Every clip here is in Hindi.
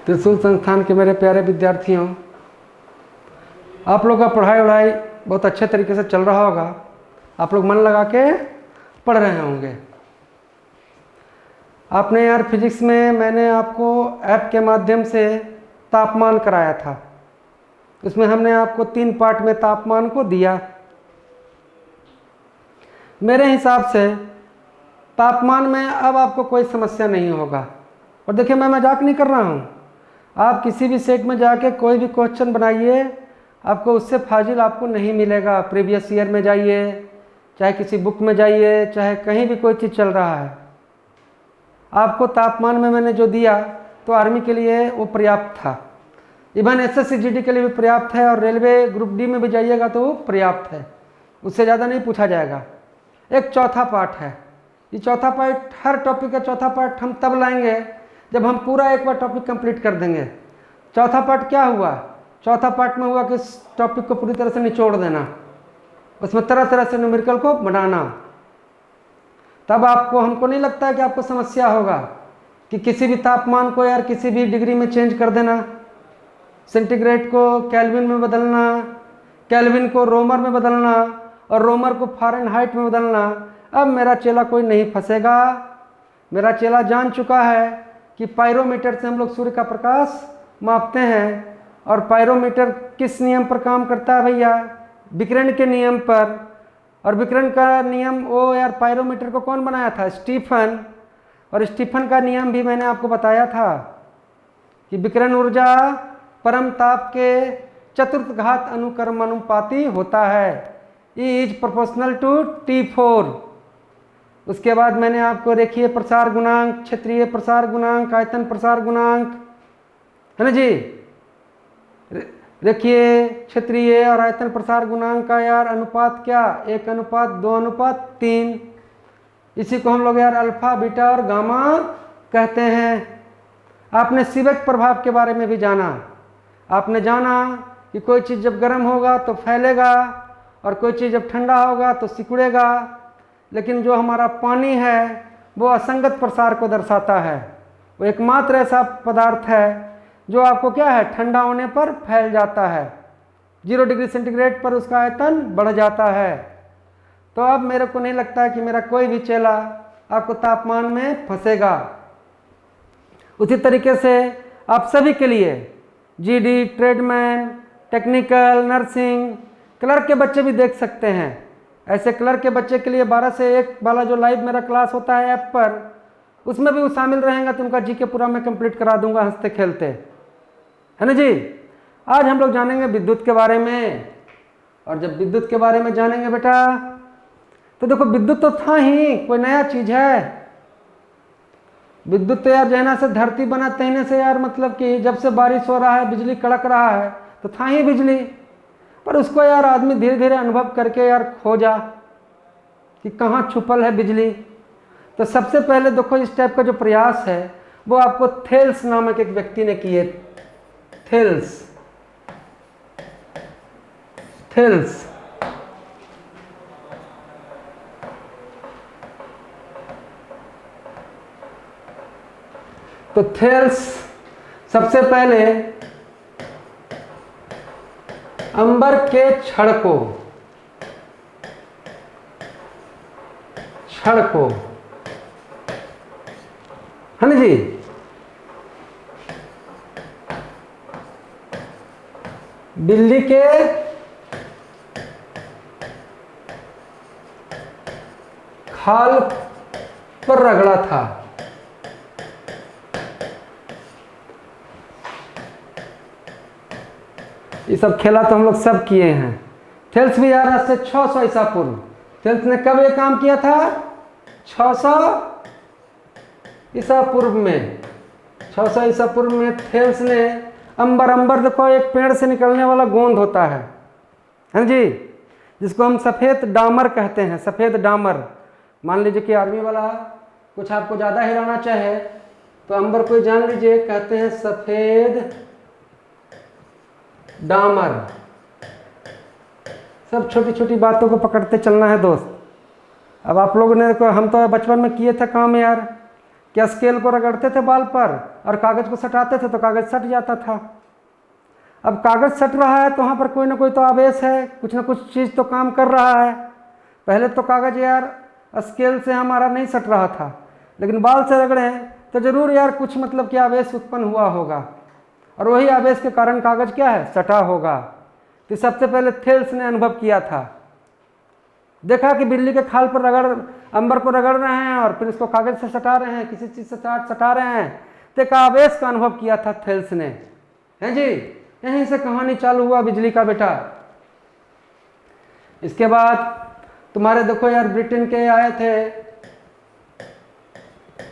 त्रिशूल संस्थान के मेरे प्यारे विद्यार्थियों, आप लोग का पढ़ाई वढ़ाई बहुत अच्छे तरीके से चल रहा होगा। आप लोग मन लगा के पढ़ रहे होंगे। आपने यार फिजिक्स में मैंने आपको ऐप के माध्यम से तापमान कराया था। उसमें हमने आपको 3 पार्ट में तापमान को दिया। मेरे हिसाब से तापमान में अब आपको कोई समस्या नहीं होगा। और देखिए, मैं मजाक नहीं कर रहा हूँ। आप किसी भी सेट में जाके कोई भी क्वेश्चन बनाइए, आपको उससे फाजिल आपको नहीं मिलेगा। प्रीवियस ईयर में जाइए, चाहे किसी बुक में जाइए, चाहे कहीं भी कोई चीज़ चल रहा है, आपको तापमान में मैंने जो दिया तो आर्मी के लिए वो पर्याप्त था। इवन एसएससी जीडी के लिए भी पर्याप्त है, और रेलवे ग्रुप डी में भी जाइएगा तो वो पर्याप्त है। उससे ज़्यादा नहीं पूछा जाएगा। एक चौथा पार्ट है। ये चौथा पार्ट, हर टॉपिक का चौथा पार्ट हम तब लाएंगे जब हम पूरा एक बार टॉपिक कंप्लीट कर देंगे। चौथा पार्ट क्या हुआ? चौथा पार्ट में हुआ कि इस टॉपिक को पूरी तरह से निचोड़ देना, उसमें तरह तरह से न्यूमेरिकल को बनाना। तब आपको, हमको नहीं लगता है कि आपको समस्या होगा कि किसी भी तापमान को यार किसी भी डिग्री में चेंज कर देना। सेंटीग्रेड को केल्विन में बदलना, केल्विन को रोमर में बदलना, और रोमर को फ़ारेनहाइट में बदलना। अब मेरा चेला कोई नहीं फंसेगा। मेरा चेला जान चुका है कि पायरोमीटर से हम लोग सूर्य का प्रकाश मापते हैं। और पायरोमीटर किस नियम पर काम करता है भैया? विकिरण के नियम पर। और विकिरण का नियम, वो यार पायरोमीटर को कौन बनाया था? स्टीफन। और स्टीफन का नियम भी मैंने आपको बताया था कि विकिरण ऊर्जा परम ताप के चतुर्थ घात अनुक्रमानुपाती होता है। E is proportional to T4। उसके बाद मैंने आपको देखिए प्रसार गुणांक, क्षेत्रीय प्रसार गुणांक, आयतन प्रसार गुणांक, है ना जी। देखिए क्षेत्रीय और आयतन प्रसार गुणांक का यार अनुपात क्या? 1:2:3। इसी को हम लोग यार अल्फा, बीटा और गामा कहते हैं। आपने सीबेक प्रभाव के बारे में भी जाना। आपने जाना कि कोई चीज़ जब गर्म होगा तो फैलेगा, और कोई चीज़ जब ठंडा होगा तो सिकुड़ेगा। लेकिन जो हमारा पानी है वो असंगत प्रसार को दर्शाता है। वो एकमात्र ऐसा पदार्थ है जो आपको क्या है, ठंडा होने पर फैल जाता है। 0 डिग्री सेंटीग्रेड पर उसका आयतन बढ़ जाता है। तो अब मेरे को नहीं लगता है कि मेरा कोई भी चेला आपको तापमान में फंसेगा। उसी तरीके से आप सभी के लिए GD, tradesman, technical, nursing, clerk के बच्चे भी देख सकते हैं। ऐसे क्लर्क के बच्चे के लिए 12 से 1 वाला जो लाइव मेरा क्लास होता है ऐप पर, उसमें भी वो शामिल रहेगा तो उनका जीके पूरा मैं कंप्लीट करा दूंगा हंसते खेलते, है ना जी। आज हम लोग जानेंगे विद्युत के बारे में। और जब विद्युत के बारे में जानेंगे बेटा, तो देखो विद्युत तो था ही, कोई नया चीज है? विद्युत तो यार जहना से धरती बना तहने से यार, मतलब कि जब से बारिश हो रहा है, बिजली कड़क रहा है, तो था ही बिजली। पर उसको यार आदमी धीरे धीरे अनुभव करके यार खोजा कि कहाँ छुपल है बिजली। तो सबसे पहले देखो, इस टाइप का जो प्रयास है वो आपको थेल्स नामक एक व्यक्ति ने किए। Thales, Thales. तो थेल्स सबसे पहले अंबर के छड़ को, है ना जी, बिल्ली के खाल पर रगड़ा था। ये सब खेला तो हम लोग सब किए हैं। थेल्स भी यार आज से 600 ईसा पूर्व, थेल्स ने कब ये काम किया था? 600 ईसा पूर्व में। 600 ईसा पूर्व में थेल्स ने अंबर देखो, एक पेड़ से निकलने वाला गोंद होता है जी, जिसको हम सफ़ेद डामर कहते हैं। सफ़ेद डामर, मान लीजिए कि आर्मी वाला कुछ आपको ज़्यादा हिलाना चाहे तो अंबर को जान लीजिए, कहते हैं सफ़ेद डामर। सब छोटी छोटी बातों को पकड़ते चलना है दोस्त। अब आप लोगों ने, हम तो बचपन में किए थे काम यार, क्या स्केल को रगड़ते थे बाल पर और कागज़ को सटाते थे तो कागज़ सट जाता था। अब कागज़ सट रहा है तो वहाँ पर कोई ना कोई तो आवेश है, कुछ ना कुछ चीज़ तो काम कर रहा है। पहले तो कागज़ यार स्केल से हमारा नहीं सट रहा था, लेकिन बाल से रगड़े तो ज़रूर यार कुछ मतलब कि आवेश उत्पन्न हुआ होगा, और वही आवेश के कारण कागज़ क्या है, सटा होगा। तो सबसे पहले थेल्स ने अनुभव किया था, देखा कि बिल्ली के खाल पर अंबर को रगड़ रहे हैं और फिर इसको कागज़ से सटा रहे हैं, किसी चीज़ से सटा रहे हैं, तो एक आवेश का अनुभव किया था थेल्स ने, हैं जी। यहीं से कहानी चालू हुआ बिजली का बेटा। इसके बाद तुम्हारे देखो यार ब्रिटेन के आए थे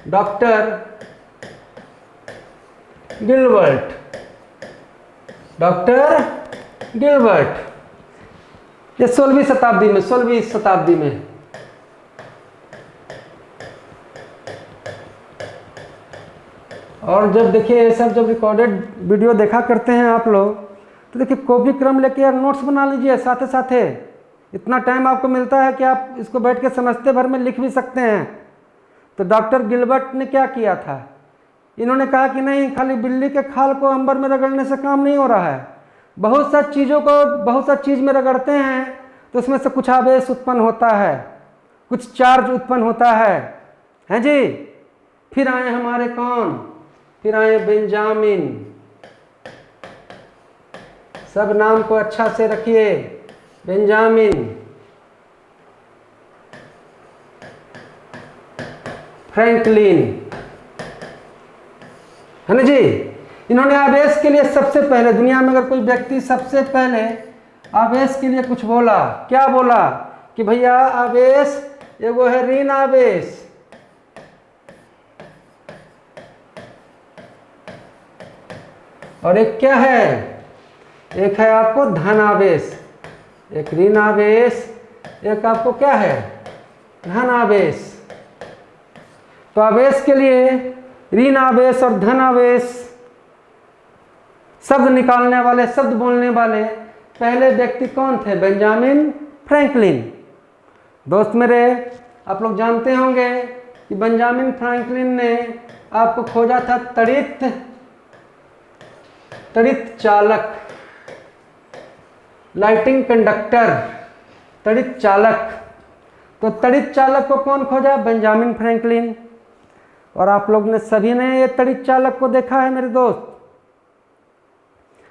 डॉक्टर गिलबर्ट, ये 16वीं शताब्दी में और जब देखिए ये सब जब रिकॉर्डेड वीडियो देखा करते हैं आप लोग, तो देखिए कॉपी क्रम लेके यार नोट्स बना लीजिए साथे साथे। इतना टाइम आपको मिलता है कि आप इसको बैठ के समझते भर में लिख भी सकते हैं। तो डॉक्टर गिलबर्ट ने क्या किया था, इन्होंने कहा कि नहीं, खाली बिल्ली के खाल को अंबर में रगड़ने से काम नहीं हो रहा है, बहुत सा चीज़ों को बहुत सा चीज़ में रगड़ते हैं तो उसमें से कुछ आवेश उत्पन्न होता है, कुछ चार्ज उत्पन्न होता है जी। फिर आए हमारे कौन, फिर आए बेंजामिन, सब नाम को अच्छा से रखिए, बेंजामिन फ्रैंकलिन, है ना जी। इन्होंने आवेश के लिए सबसे पहले दुनिया में अगर कोई व्यक्ति सबसे पहले आवेश के लिए कुछ बोला, क्या बोला कि भैया आवेश एगो है ऋण आवेश, और एक क्या है, एक है आपको धन आवेश, एक ऋण आवेश, एक आपको क्या है, धन आवेश। तो आवेश के लिए ऋण आवेश और धन आवेश शब्द निकालने वाले, शब्द बोलने वाले पहले व्यक्ति कौन थे, बेंजामिन फ्रैंकलिन। दोस्त मेरे, आप लोग जानते होंगे कि बेंजामिन फ्रैंकलिन ने आपको खोजा था तड़ित चालक, लाइटिंग कंडक्टर, तड़ित चालक। तो तड़ित चालक को कौन खोजा, बेंजामिन फ्रैंकलिन। और आप लोग ने सभी ने ये तड़ित चालक को देखा है मेरे दोस्त,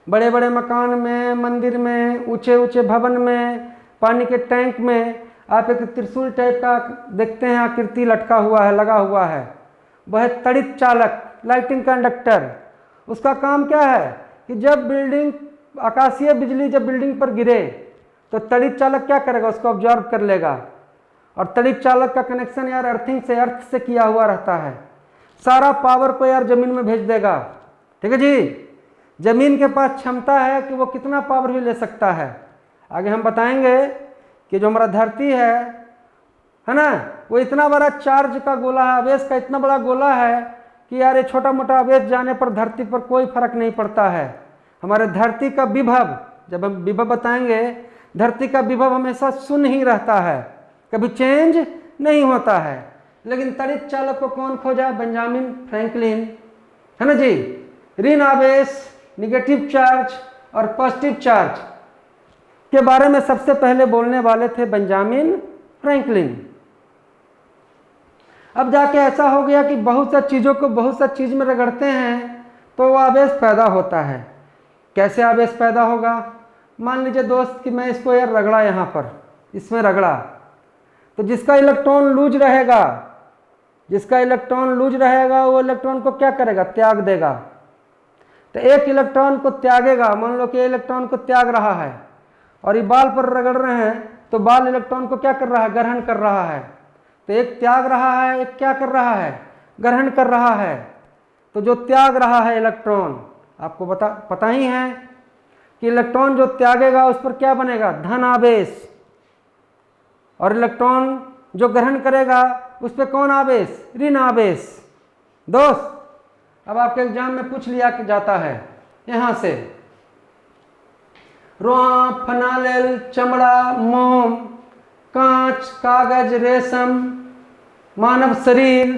बड़े बड़े मकान में, मंदिर में, ऊंचे ऊंचे भवन में, पानी के टैंक में आप एक त्रिशूल टाइप का देखते हैं, आकृति लटका हुआ है, लगा हुआ है, वह है तड़ित चालक, लाइटिंग कंडक्टर। उसका काम क्या है कि जब आकाशीय बिजली जब बिल्डिंग पर गिरे तो तड़ित चालक क्या करेगा, उसको ऑब्जर्व कर लेगा। और तड़ित चालक का कनेक्शन यार अर्थिंग से, अर्थ से किया हुआ रहता है, सारा पावर को यार जमीन में भेज देगा, ठीक है जी। जमीन के पास क्षमता है कि वो कितना पावर भी ले सकता है। आगे हम बताएंगे कि जो हमारा धरती है ना, वो इतना बड़ा चार्ज का गोला है, आवेश का इतना बड़ा गोला है कि यार ये छोटा मोटा आवेश जाने पर धरती पर कोई फर्क नहीं पड़ता है। हमारे धरती का विभव, जब हम विभव बताएंगे, धरती का विभव हमेशा शून्य ही रहता है, कभी चेंज नहीं होता है। लेकिन तड़ित चालक को कौन खोजा, बेंजामिन फ्रैंकलिन, है ना जी। ऋण आवेश, निगेटिव चार्ज और पॉजिटिव चार्ज के बारे में सबसे पहले बोलने वाले थे बेंजामिन फ्रैंकलिन। अब जाके ऐसा हो गया कि बहुत सा चीज़ों को बहुत सा चीज़ में रगड़ते हैं तो वो आवेश पैदा होता है। कैसे आवेश पैदा होगा, मान लीजिए दोस्त कि मैं इसको यार रगड़ा, यहाँ पर इसमें रगड़ा, तो जिसका इलेक्ट्रॉन लूज रहेगा, वो इलेक्ट्रॉन को क्या करेगा, त्याग देगा। तो एक इलेक्ट्रॉन को त्यागेगा, मान लो कि इलेक्ट्रॉन को त्याग रहा है और ये बाल पर रगड़ रहे हैं तो बाल इलेक्ट्रॉन को क्या कर रहा है, ग्रहण कर रहा है। तो एक त्याग रहा है, एक क्या कर रहा है, ग्रहण कर रहा है। तो जो त्याग रहा है इलेक्ट्रॉन, आपको पता ही है कि इलेक्ट्रॉन जो त्यागेगा उस पर क्या बनेगा, धन आवेश, और इलेक्ट्रॉन जो ग्रहण करेगा उस पर कौन आवेश, ऋण आवेश। दोस्त अब आपके एग्जाम में पूछ लिया कि जाता है यहां से, रुआ, फनाइल, चमड़ा, मोम, कांच, कागज, रेशम, मानव शरीर,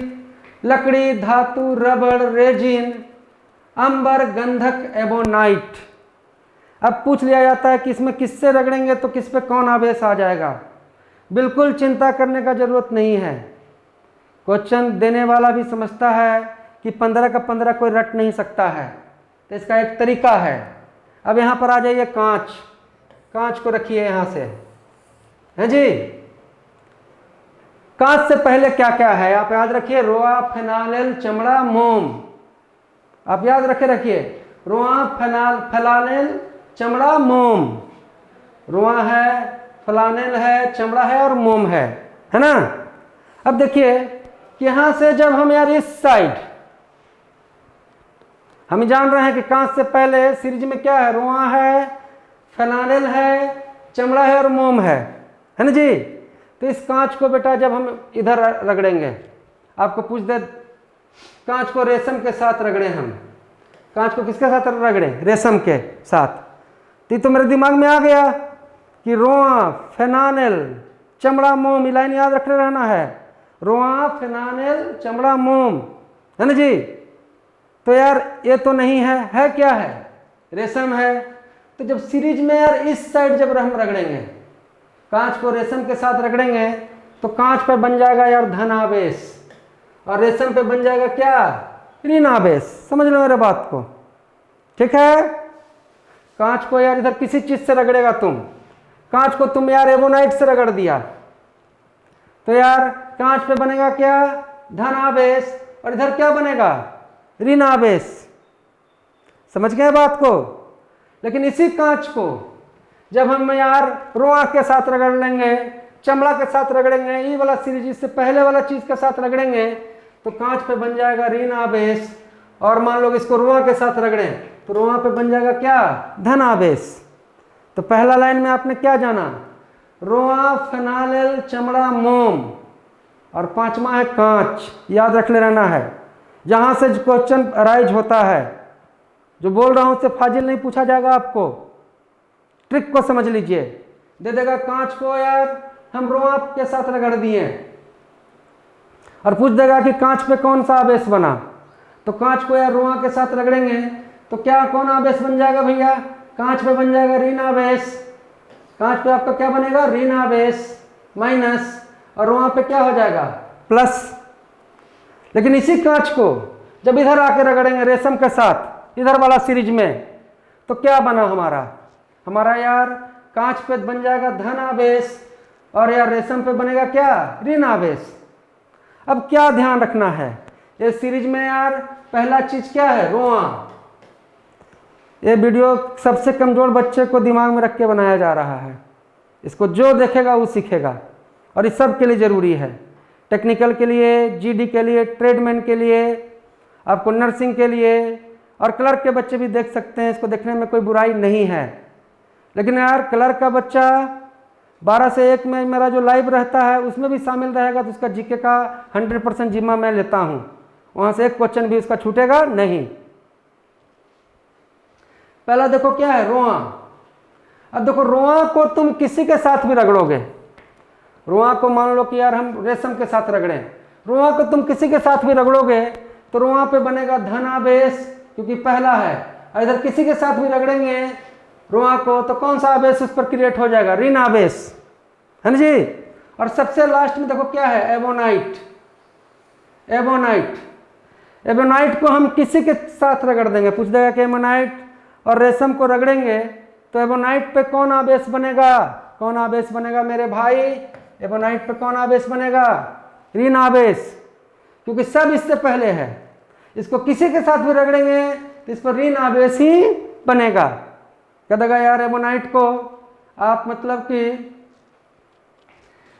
लकड़ी, धातु, रबड़, रेजिन, अंबर, गंधक, एबोनाइट। अब पूछ लिया जाता है कि इसमें किससे रगड़ेंगे तो किस पे कौन आवेश आ जाएगा। बिल्कुल चिंता करने का जरूरत नहीं है। क्वेश्चन देने वाला भी समझता है कि 15 का 15 कोई रट नहीं सकता है, तो इसका एक तरीका है। अब यहाँ पर आ जाइए, कांच। कांच को रखिए यहाँ से, है जी। कांच से पहले क्या क्या है आप याद रखिए, रोआ, फेनाइल, चमड़ा, मोम। आप याद रखिए, रोआ, फेनाइल, चमड़ा, मोम। रोआ है, फेनाइल है, चमड़ा है और मोम है ना। अब देखिए कि यहां से जब हम यार इस साइड, हम जान रहे हैं कि कांच से पहले सीरीज में क्या है, रोआ है, फेनाइल है, चमड़ा है और मोम है ना जी। तो इस कांच को बेटा जब हम इधर रगड़ेंगे, आपको पूछ दे कांच को रेशम के साथ रगड़े, हम कांच को किसके साथ रगड़े, रेशम के साथ। तो मेरे दिमाग में आ गया कि रोआ, फेनाइल, चमड़ा, मोम, ये लाइन याद रखने रहना है। रोआ, फेनाइल, चमड़ा, मोम, है ना जी। तो यार ये तो नहीं है क्या है, रेशम है। तो जब सीरीज में यार इस साइड जब हम रगड़ेंगे, कांच को रेशम के साथ रगड़ेंगे, तो कांच पर बन जाएगा यार धन आवेश और रेशम पे बन जाएगा क्या, ऋण आवेश। समझ लो मेरे बात को, ठीक है। कांच को यार इधर किसी चीज से रगड़ेगा तुम, कांच को तुम यार एबोनाइट से रगड़ दिया, तो यार कांच पे बनेगा क्या, धन आवेश, और इधर क्या बनेगा, ऋण आवेश। समझ गए बात को। लेकिन इसी कांच को जब हम यार रोआ के साथ रगड़ लेंगे, चमड़ा के साथ रगड़ेंगे, ये वाला सीरीज से पहले वाला चीज के साथ रगड़ेंगे, तो कांच पे बन जाएगा ऋण आवेश। और मान लो इसको रोआ के साथ रगड़ें तो रोआ पे बन जाएगा क्या, धन आवेश। तो पहला लाइन में आपने क्या जाना, रोआ, फेनाइल, चमड़ा, मोम, और पांचवा है कांच। याद रख ले रहना है, जहां से क्वेश्चन अराइज होता है, जो बोल रहा हूं उससे फाजिल नहीं पूछा जाएगा आपको। ट्रिक को समझ लीजिए, दे देगा कांच को यार हम रोआ के साथ रगड़ दिए, और पूछ देगा कि कांच पे कौन सा आवेश बना, तो कांच को यार रोआ के साथ रगड़ेंगे तो क्या कौन आवेश बन जाएगा भैया, कांच पे बन जाएगा ऋण आवेश। कांच पे आपका क्या बनेगा, ऋण आवेश माइनस, और रोआ पे क्या हो जाएगा, प्लस। लेकिन इसी कांच को जब इधर आके रगड़ेंगे रेशम के साथ, इधर वाला सीरीज में, तो क्या बना हमारा यार कांच पे बन जाएगा धन आवेश, और यार रेशम पे बनेगा क्या, ऋण आवेश। अब क्या ध्यान रखना है, ये सीरीज में यार पहला चीज क्या है, रोआ। ये वीडियो सबसे कमजोर बच्चे को दिमाग में रख के बनाया जा रहा है। इसको जो देखेगा वो सीखेगा, और इस सब के लिए ज़रूरी है, टेक्निकल के लिए, जीडी के लिए, ट्रेडमैन के लिए, आपको नर्सिंग के लिए, और क्लर्क के बच्चे भी देख सकते हैं। इसको देखने में कोई बुराई नहीं है। लेकिन यार क्लर्क का बच्चा 12 से 1 में मेरा जो लाइव रहता है उसमें भी शामिल रहेगा, तो उसका जीके का 100% जिम्मा मैं लेता हूँ। वहाँ से एक क्वेश्चन भी उसका छूटेगा नहीं। पहला देखो क्या है, रोआ। अब देखो रोआ को तुम किसी के साथ भी रगड़ोगे, रोआ को मान लो कि यार हम रेशम के साथ रगड़े, रोआ को तुम किसी के साथ भी रगड़ोगे तो रोआ पे बनेगा धन आवेश, क्योंकि पहला है। और इधर किसी के साथ भी रगड़ेंगे रोआ को तो कौन सा आवेश उस पर क्रिएट हो जाएगा, ऋण आवेश, है ना जी। और सबसे लास्ट में देखो क्या है, एबोनाइट। एबोनाइट को हम किसी के साथ रगड़ देंगे, पूछ देगा कि एबोनाइट और रेशम को रगड़ेंगे तो एबोनाइट पे कौन आवेश बनेगा मेरे भाई, एबोनाइट पे कौन आवेश बनेगा, ऋण आवेश, क्योंकि सब इससे पहले है। इसको किसी के साथ भी रगड़ेंगे तो इस पर ऋण आवेश ही बनेगा। क्या देगा यार, एबोनाइट को आप मतलब कि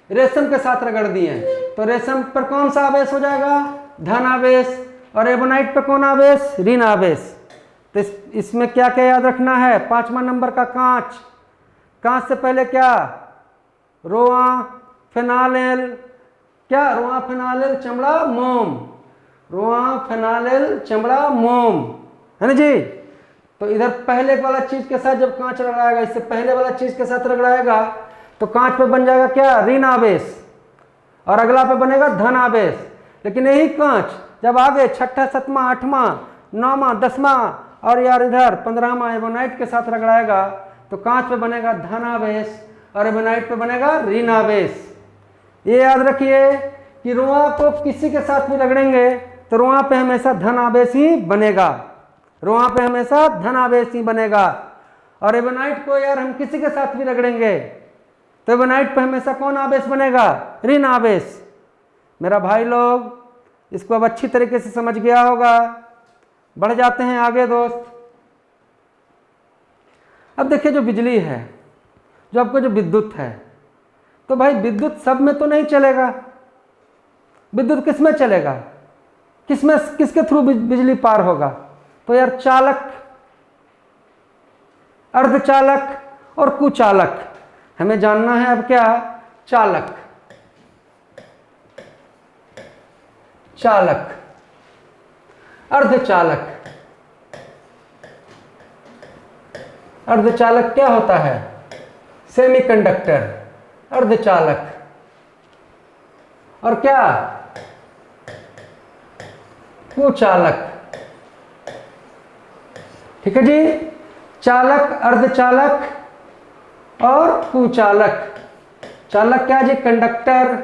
रेशम के साथ रगड़ दिए तो रेशम पर कौन सा आवेश हो जाएगा, धन आवेश, और एबोनाइट पे कौन आवेश, ऋण आवेश। तो इसमें क्या क्या याद रखना है, 5वां नंबर का कांच। कांच से पहले क्या, रोआ, फेनाइल, क्या रोआ, फेनाइल, चमड़ा, मोम, रोआ, फेनाइल, चमड़ा, मोम, है ना जी। तो इधर पहले वाला चीज के साथ जब कांच रगड़ाएगा, इससे पहले वाला चीज के साथ रगड़ाएगा तो कांच पे बन जाएगा क्या, ऋण आवेश, और अगला पे बनेगा धन आवेश। लेकिन यही कांच जब आगे छठा, सातवां, आठवां, नौवां, 10वां और यार इधर 15वां एबोनाइट के साथ रगड़ाएगा तो कांच पे बनेगा धनावेश और एबोनाइट पे बनेगा ऋणावेश। ये याद रखिए कि रुआ को किसी के साथ भी रगड़ेंगे तो रुआ पे हमेशा धन आवेश ही बनेगा, रुआ पे हमेशा धन आवेश ही बनेगा। और एबोनाइट को यार हम किसी के साथ भी रगड़ेंगे तो एबोनाइट पे हमेशा कौन आवेश बनेगा? ऋण आवेश। मेरा भाई लोग इसको अब अच्छी तरीके से समझ गया होगा। बढ़ जाते हैं आगे दोस्त। अब देखिए जो बिजली है, जो आपको जो विद्युत है, तो भाई विद्युत सब में तो नहीं चलेगा। विद्युत किस में चलेगा? किसमें, किसके थ्रू बिजली पार होगा? तो यार चालक, अर्धचालक और कुचालक। हमें जानना है अब क्या? चालक, चालक, अर्धचालक। अर्धचालक क्या होता है? सेमीकंडक्टर, अर्धचालक। और क्या? कुचालक। ठीक है जी, चालक, अर्धचालक और कुचालक। चालक क्या जी? कंडक्टर।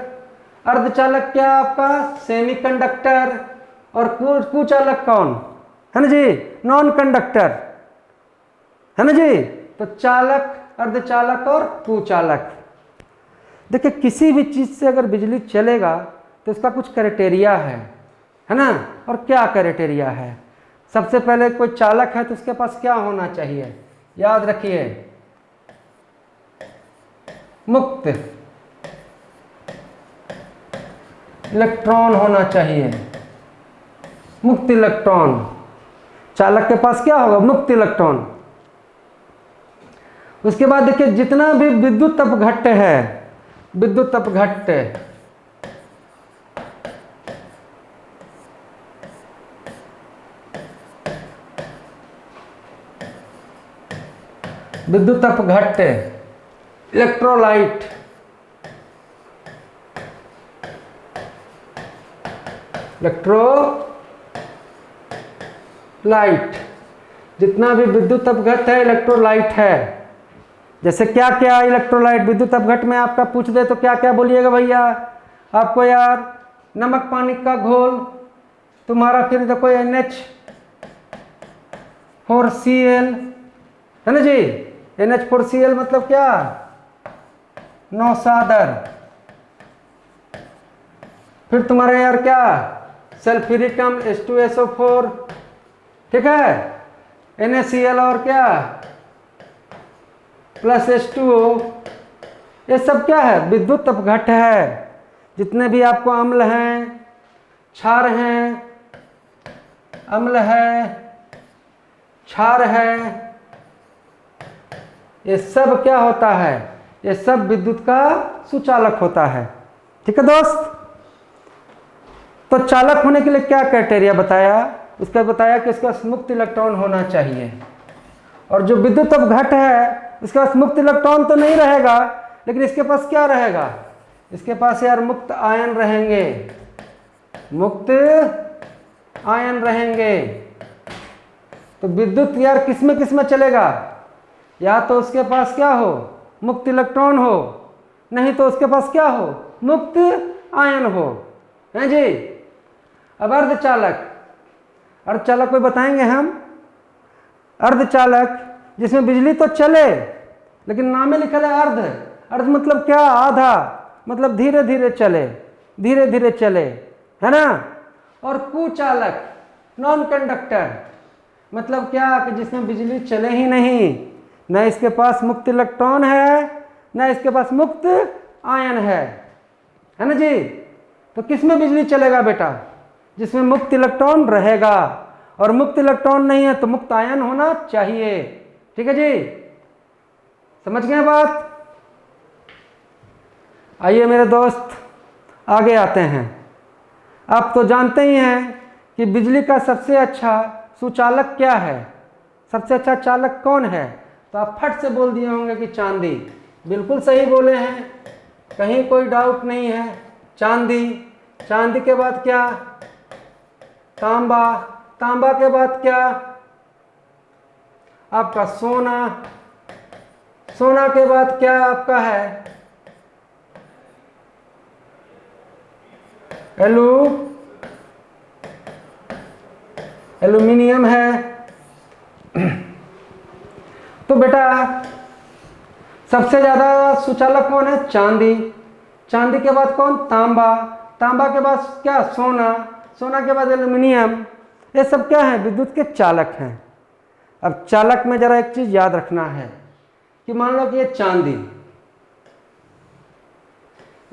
अर्धचालक क्या आपका? सेमीकंडक्टर। और कुचालक कौन है ना जी? नॉन कंडक्टर है ना जी। तो चालक, अर्धचालक और कुचालक। देखिए किसी भी चीज से अगर बिजली चलेगा तो इसका कुछ क्राइटेरिया है ना। और क्या क्राइटेरिया है? सबसे पहले कोई चालक है तो उसके पास क्या होना चाहिए? याद रखिए, मुक्त इलेक्ट्रॉन होना चाहिए। मुक्त इलेक्ट्रॉन। चालक के पास क्या होगा? मुक्त इलेक्ट्रॉन। उसके बाद देखिए जितना भी विद्युत अपघट्ट है, विद्युत अपघट्ट, विद्युत अपघट्ट, इलेक्ट्रोलाइट, इलेक्ट्रोलाइट, जितना भी विद्युत अपघट्ट है इलेक्ट्रोलाइट है। जैसे क्या क्या इलेक्ट्रोलाइट विद्युत अपघट्ट में आपका पूछ दे तो क्या क्या बोलिएगा भैया? आपको यार नमक पानी का घोल, तुम्हारा फिर देखो NH4Cl है ना जी। NH4Cl मतलब क्या? नौसादर। फिर तुम्हारे यार क्या? सल्फ्यूरिक H2SO4, ठीक है। NaCl और क्या? Plus H2O। ये सब क्या है? विद्युत अपघट्ट है। जितने भी आपको अम्ल हैं, क्षार हैं, अम्ल है, क्षार है, ये सब क्या होता है? ये सब विद्युत का सुचालक होता है। ठीक है दोस्त। तो चालक होने के लिए क्या क्राइटेरिया बताया? उसका बताया कि इसका मुक्त इलेक्ट्रॉन होना चाहिए। और जो विद्युत अपघट्ट है इसके पास मुक्त इलेक्ट्रॉन तो नहीं रहेगा, लेकिन इसके पास क्या रहेगा? इसके पास यार मुक्त आयन रहेंगे, मुक्त आयन रहेंगे। तो विद्युत यार किस में चलेगा? या तो उसके पास क्या हो? मुक्त इलेक्ट्रॉन हो, नहीं तो उसके पास क्या हो? मुक्त आयन हो, हैं जी। अब अर्धचालक, अर्धचालक को बताएंगे हम। अर्धचालक जिसमें बिजली तो चले लेकिन नाम में लिखा है अर्ध। अर्ध मतलब क्या? आधा, मतलब धीरे धीरे चले, धीरे धीरे चले, है ना। और कुचालक, नॉन कंडक्टर, मतलब क्या? कि जिसमें बिजली चले ही नहीं, न इसके पास मुक्त इलेक्ट्रॉन है न इसके पास मुक्त आयन है ना जी। तो किस में बिजली चलेगा बेटा? जिसमें मुक्त इलेक्ट्रॉन रहेगा। और मुक्त इलेक्ट्रॉन नहीं है तो मुक्त आयन होना चाहिए। ठीक है जी, समझ गए बात? आइए मेरे दोस्त आगे आते हैं। आप तो जानते ही हैं कि बिजली का सबसे अच्छा सुचालक क्या है? सबसे अच्छा चालक कौन है? तो आप फट से बोल दिए होंगे कि चांदी। बिल्कुल सही बोले हैं, कहीं कोई डाउट नहीं है। चांदी। चांदी के बाद क्या? तांबा, तांबा के बाद क्या आपका सोना, सोना के बाद क्या आपका है एल्यूमिनियम है। तो बेटा सबसे ज्यादा सुचालक कौन है? चांदी। चांदी के बाद कौन? तांबा। तांबा के बाद क्या? सोना। सोना के बाद एल्यूमिनियम। ये सब क्या है? विद्युत के चालक हैं। अब चालक में जरा एक चीज याद रखना है कि मान लो कि ये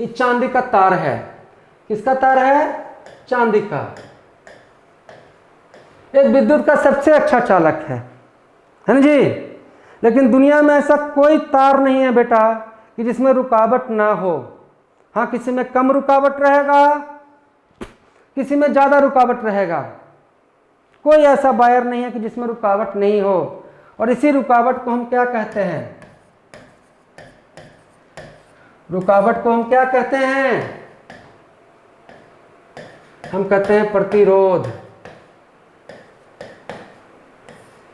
चांदी का तार है। किसका तार है? चांदी का। एक विद्युत का सबसे अच्छा चालक है ना जी। लेकिन दुनिया में ऐसा कोई तार नहीं है बेटा कि जिसमें रुकावट ना हो। हाँ, किसी में कम रुकावट रहेगा, किसी में ज्यादा रुकावट रहेगा। कोई ऐसा वायर नहीं है कि जिसमें रुकावट नहीं हो। और इसी रुकावट को हम क्या कहते हैं? रुकावट को हम क्या कहते हैं? हम कहते हैं प्रतिरोध।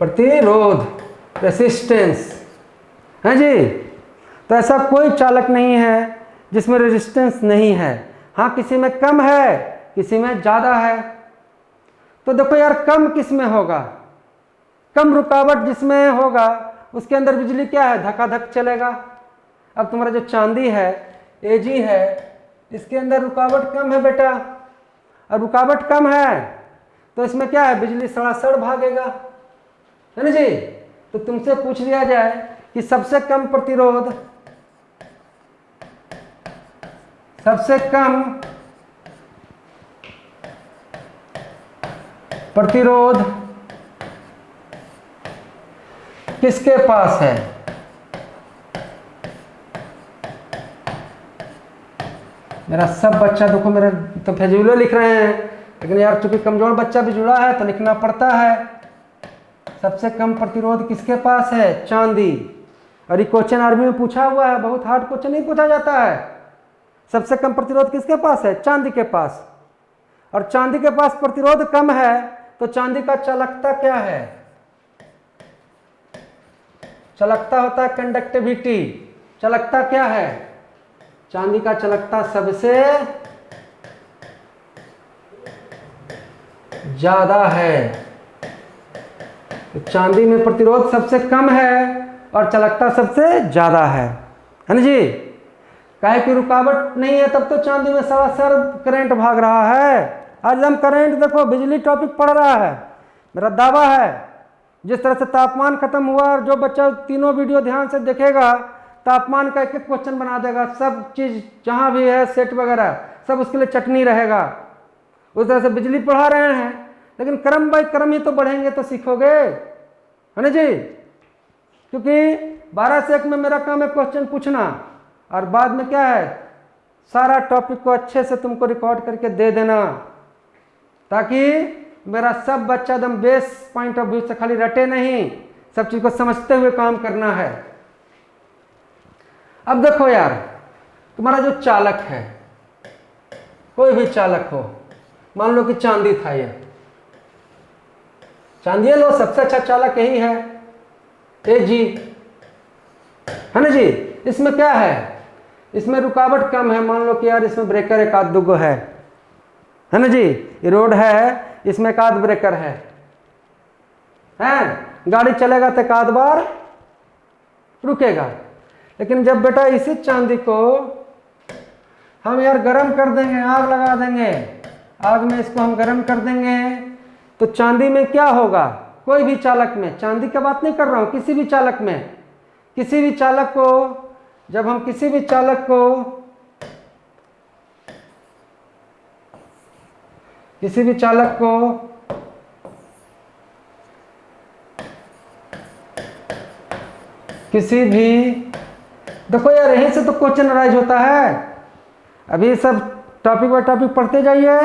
प्रतिरोध, रेसिस्टेंस है जी। तो ऐसा कोई चालक नहीं है जिसमें रेजिस्टेंस नहीं है। हाँ, किसी में कम है, किसी में ज्यादा है। तो देखो यार, कम किस में होगा? कम रुकावट जिसमें होगा उसके अंदर बिजली क्या है? धकाधक चलेगा। अब तुम्हारा जो चांदी है, एजी है, इसके अंदर रुकावट कम है बेटा। और रुकावट कम है तो इसमें क्या है? बिजली सड़ासड़ भागेगा, है ना जी। तो तुमसे पूछ लिया जाए कि सबसे कम प्रतिरोध, सबसे कम प्रतिरोध किसके पास है? मेरा सब बच्चा देखो, मेरे तो फेजुले लिख रहे हैं, लेकिन यार चूंकि कमजोर बच्चा भी जुड़ा है तो लिखना पड़ता है। सबसे कम प्रतिरोध किसके पास है? चांदी। और ये क्वेश्चन आर्मी में पूछा हुआ है, बहुत हार्ड क्वेश्चन नहीं पूछा जाता है। सबसे कम प्रतिरोध किसके पास है? चांदी के पास। और चांदी के पास प्रतिरोध कम है तो चांदी का चालकता क्या है? चालकता होता है कंडक्टिविटी। चालकता क्या है? चांदी का चालकता सबसे ज्यादा है। तो चांदी में प्रतिरोध सबसे कम है और चालकता सबसे ज्यादा है ना जी। काहे की रुकावट नहीं है तब तो चांदी में सरासर करंट भाग रहा है। आज हम करंट देखो, बिजली टॉपिक पढ़ रहा है। मेरा दावा है जिस तरह से तापमान खत्म हुआ और जो बच्चा तीनों वीडियो ध्यान से देखेगा तापमान का एक एक क्वेश्चन बना देगा। सब चीज जहां भी है सेट वगैरह सब उसके लिए चटनी रहेगा। उस तरह से बिजली पढ़ा रहे हैं, लेकिन क्रम बाय क्रम ही तो बढ़ेंगे तो सीखोगे, है ना जी। क्योंकि 12 से 1 में मेरा काम है क्वेश्चन पूछना और बाद में क्या है, सारा टॉपिक को अच्छे से तुमको रिकॉर्ड करके दे देना, ताकि मेरा सब बच्चा एकदम बेस पॉइंट ऑफ व्यू से खाली रटे नहीं, सब चीज को समझते हुए काम करना है। अब देखो यार, तुम्हारा जो चालक है, कोई भी चालक हो, मान लो कि चांदी था, ये चांदी लो, सबसे अच्छा चालक यही है, एजी, है ना जी। इसमें क्या है? इसमें रुकावट कम है। मान लो कि यार इसमें ब्रेकर एक आध दुगो है ना जी। ये रोड है, इसमें एक आध ब्रेकर है, गाड़ी चलेगा तो एक आध बार रुकेगा। लेकिन जब बेटा इसी चांदी को हम यार गर्म कर देंगे, आग लगा देंगे, आग में इसको हम गर्म कर देंगे, तो चांदी में क्या होगा? कोई भी चालक में, चांदी की बात नहीं कर रहा हूं, किसी भी चालक में, किसी भी चालक को, जब हम किसी भी चालक को, किसी भी चालक को किसी भी, देखो यार यहीं से तो क्वेश्चन अराइज होता है। अभी सब टॉपिक बाय टॉपिक पढ़ते जाइए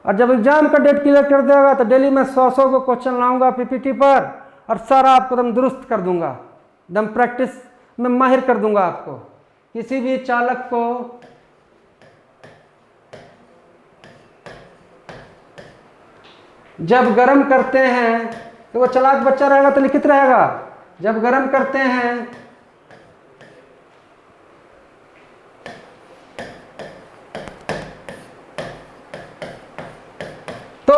और जब एग्जाम का डेट क्लियर कर देगा तो डेली मैं 100 को क्वेश्चन लाऊंगा पीपीटी पर और सारा आपको एकदम दुरुस्त कर दूंगा, एकदम प्रैक्टिस में माहिर कर दूंगा आपको। किसी भी चालक को जब गर्म करते हैं तो वो चालाक बच्चा रहेगा तो लिखित रहेगा। जब गर्म करते हैं तो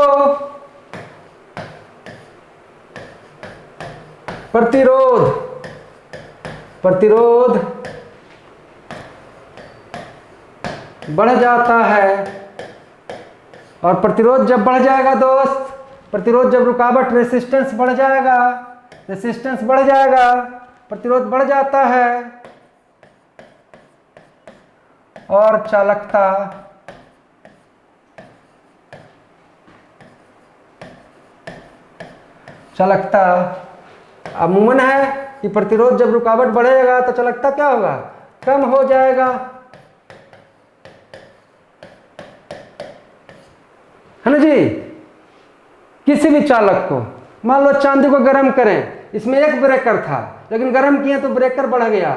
प्रतिरोध बढ़ जाता है। और प्रतिरोध जब बढ़ जाएगा दोस्त, प्रतिरोध जब रुकावट रेसिस्टेंस बढ़ जाएगा, रेसिस्टेंस बढ़ जाएगा, प्रतिरोध बढ़ जाता है और चालकता अमूमन है कि प्रतिरोध जब रुकावट बढ़ेगा तो चालकता क्या होगा, कम हो जाएगा, है ना जी। किसी भी चालक को मान लो चांदी को गर्म करें, इसमें एक ब्रेकर था लेकिन गर्म किए तो ब्रेकर बढ़ गया,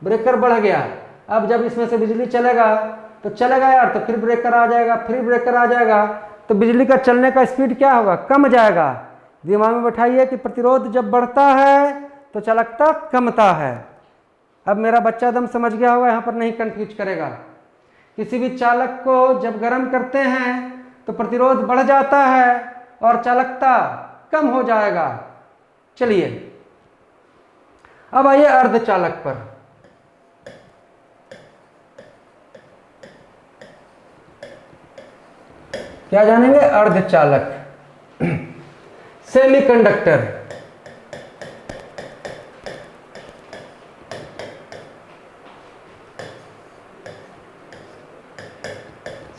ब्रेकर बढ़ गया। अब जब इसमें से बिजली चलेगा तो चलेगा यार, तो फिर ब्रेकर आ जाएगा, फिर ब्रेकर आ जाएगा, तो बिजली का चलने का स्पीड क्या होगा, कम जाएगा। दिमाग में बैठाइए कि प्रतिरोध जब बढ़ता है तो चालकता कमता है। अब मेरा बच्चा एकदम समझ गया होगा, यहाँ पर नहीं कंफ्यूज करेगा। किसी भी चालक को जब गर्म करते हैं तो प्रतिरोध बढ़ जाता है और चालकता कम हो जाएगा। चलिए अब आइए अर्धचालक पर। क्या जानेंगे, अर्धचालक, सेमीकंडक्टर।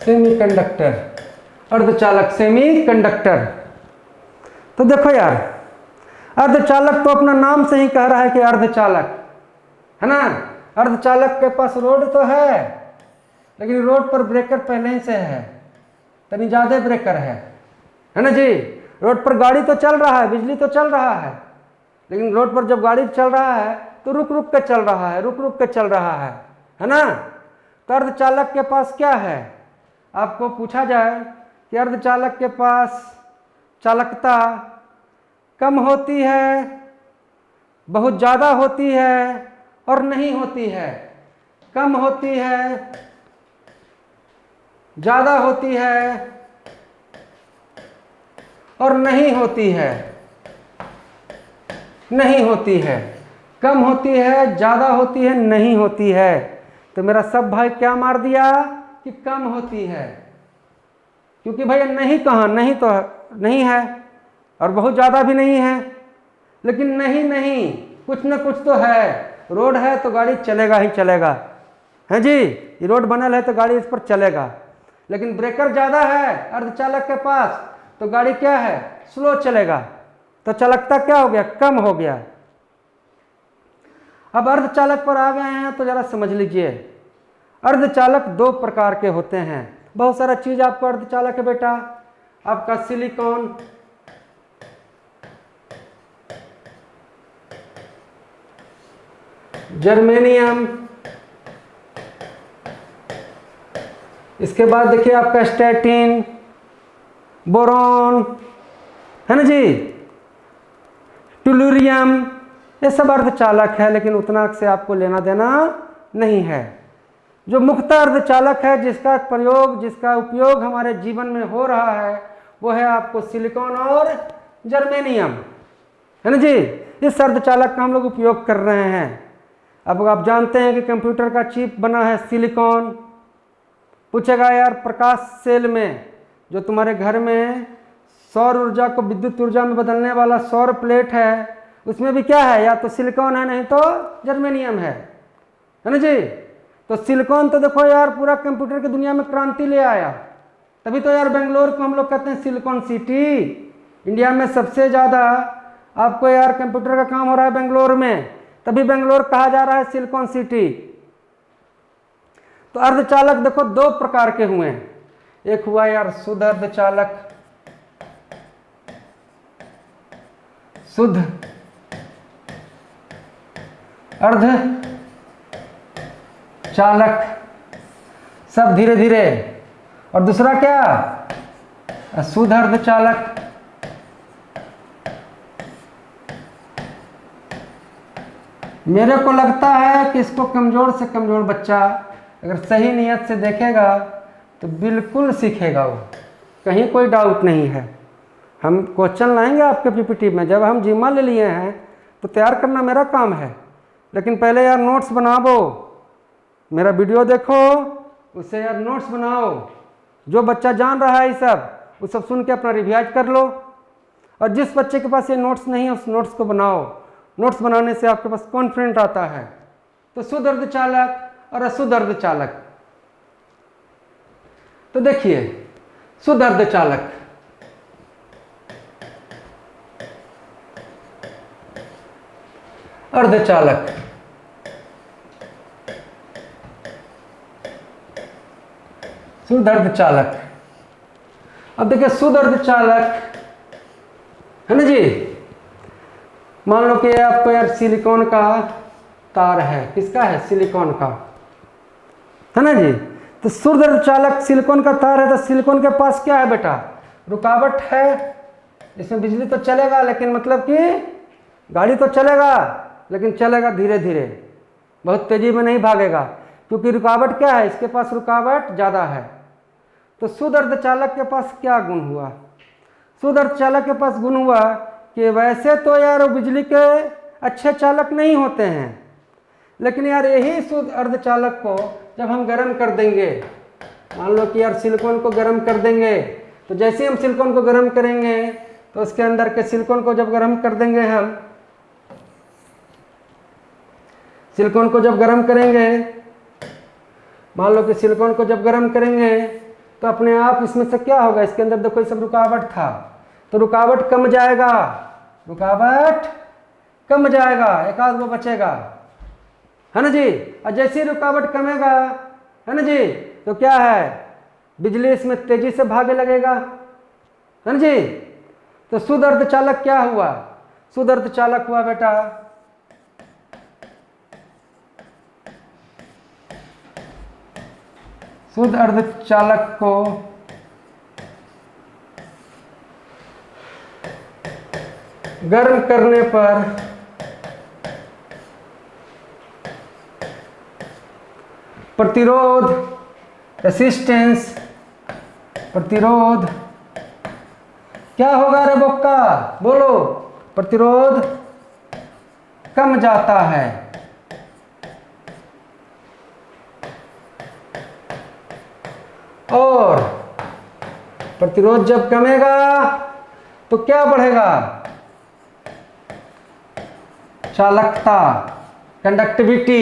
सेमीकंडक्टर, अर्धचालक, सेमीकंडक्टर। तो देखो यार, अर्धचालक तो अपना नाम से ही कह रहा है कि अर्धचालक, है ना। अर्धचालक के पास रोड तो है लेकिन रोड पर ब्रेकर पहले ही से है, तनी ज्यादा ब्रेकर है ना जी। रोड पर गाड़ी तो चल रहा है, बिजली तो चल रहा है, लेकिन रोड पर जब गाड़ी चल रहा है तो रुक रुक के चल रहा है, रुक रुक के चल रहा है ना। तो अर्धचालक के पास क्या है, आपको पूछा जाए कि अर्धचालक के पास चालकता कम होती है, बहुत ज़्यादा होती है और नहीं होती है। कम होती है, ज़्यादा होती है और नहीं होती है, नहीं होती है। कम होती है, ज़्यादा होती है, नहीं होती है। तो मेरा सब भाई क्या मार दिया कि कम होती है, क्योंकि भैया नहीं कहाँ, नहीं तो नहीं है और बहुत ज़्यादा भी नहीं है, लेकिन नहीं कुछ न कुछ तो है। रोड है तो गाड़ी चलेगा ही चलेगा, है जी। ये रोड बनल है तो गाड़ी इस पर चलेगा, लेकिन ब्रेकर ज़्यादा है अर्धचालक के पास तो गाड़ी क्या है, स्लो चलेगा, तो चालकता क्या हो गया, कम हो गया। अब अर्धचालक पर आ गए हैं तो जरा समझ लीजिए। अर्धचालक दो प्रकार के होते हैं। बहुत सारा चीज आपको अर्धचालक है बेटा, आपका सिलिकॉन, जर्मेनियम, इसके बाद देखिए आपका स्टैटिन, बोरॉन, है ना जी, टुलूरियम, ये सब अर्धचालक है, लेकिन उतना से आपको लेना देना नहीं है। जो मुख्य अर्धचालक है, जिसका प्रयोग, जिसका उपयोग हमारे जीवन में हो रहा है, वो है आपको सिलिकॉन और जर्मेनियम, है ना जी। इस अर्धचालक का हम लोग उपयोग कर रहे हैं। अब आप जानते हैं कि कंप्यूटर का चिप बना है सिलिकॉन। पूछेगा यार प्रकाश सेल में, जो तुम्हारे घर में सौर ऊर्जा को विद्युत ऊर्जा में बदलने वाला सौर प्लेट है, उसमें भी क्या है, या तो सिलिकॉन है नहीं तो जर्मेनियम है ना जी। तो सिलिकॉन तो देखो यार पूरा कंप्यूटर की दुनिया में क्रांति ले आया, तभी तो यार बेंगलोर को हम लोग कहते हैं सिलिकॉन सिटी। इंडिया में सबसे ज़्यादा आपको यार कंप्यूटर का काम हो रहा है बेंगलोर में, तभी बेंगलोर कहा जा रहा है सिलिकॉन सिटी। तो अर्धचालक देखो दो प्रकार के हुए हैं। एक हुआ यार शुद्ध अर्धचालक, शुद्ध अर्धचालक, सब धीरे धीरे, और दूसरा क्या, अशुद्ध अर्धचालक। मेरे को लगता है कि इसको कमज़ोर से कमज़ोर बच्चा अगर सही नियत से देखेगा तो बिल्कुल सीखेगा वो, कहीं कोई डाउट नहीं है। हम क्वेश्चन लाएंगे आपके पीपीटी में, जब हम जिम्मा ले लिए हैं तो तैयार करना मेरा काम है, लेकिन पहले यार नोट्स बनाओ, मेरा वीडियो देखो, उससे यार नोट्स बनाओ। जो बच्चा जान रहा है ये सब, वो सब सुन के अपना रिवाइज कर लो, और जिस बच्चे के पास ये नोट्स नहीं है उस नोट्स को बनाओ। नोट्स बनाने से आपके पास कॉन्फिडेंट आता है। तो शुद्ध अर्धचालक और अशुद्ध अर्धचालक। तो देखिए शुद्ध अर्धचालक, अर्धचालक, शुद्ध अर्धचालक। अब देखिए शुद्ध अर्धचालक है ना जी, मान लो कि आपको यार सिलिकॉन का तार है, किसका है? सिलिकॉन का, है ना जी। तो शुद्ध अर्धचालक सिलिकॉन का तार है, तो सिलिकॉन के पास क्या है बेटा? रुकावट है। इसमें बिजली तो चलेगा, लेकिन मतलब कि गाड़ी तो चलेगा, लेकिन चलेगा धीरे धीरे, बहुत तेजी में नहीं भागेगा, क्योंकि रुकावट क्या है? इसके पास रुकावट ज़्यादा है। तो शुद्ध अर्धचालक के पास क्या गुण हुआ? शुद्ध अर्धचालक के पास गुण हुआ कि वैसे तो यार वो बिजली के अच्छे चालक नहीं होते हैं, लेकिन यार यही शुद्ध अर्धचालक को जब हम गर्म कर देंगे, मान लो कि यार सिलिकॉन को गर्म कर देंगे, तो जैसे ही हम सिलिकॉन को गर्म करेंगे तो उसके अंदर के सिलिकॉन को जब गर्म कर देंगे, हम सिलिकॉन को जब गर्म करेंगे, मान लो कि सिलिकॉन को जब गर्म करेंगे तो अपने आप इसमें से क्या होगा? इसके अंदर देखो ये सब रुकावट था, तो रुकावट कम जाएगा, रुकावट कम जाएगा, एक आध वो बचेगा, है ना जी। और जैसे ही रुकावट कमेगा, है ना जी, तो क्या है? बिजली इसमें तेजी से भागे लगेगा, है ना जी। तो शुद्ध अर्धचालक क्या हुआ? शुद्ध अर्धचालक हुआ बेटा शुद्ध अर्धचालक को गर्म करने पर प्रतिरोध, रेसिस्टेंस, प्रतिरोध क्या होगा रे बोक्का? बोलो। प्रतिरोध कम जाता है। और प्रतिरोध जब कमेगा तो क्या बढ़ेगा? चालकता, कंडक्टिविटी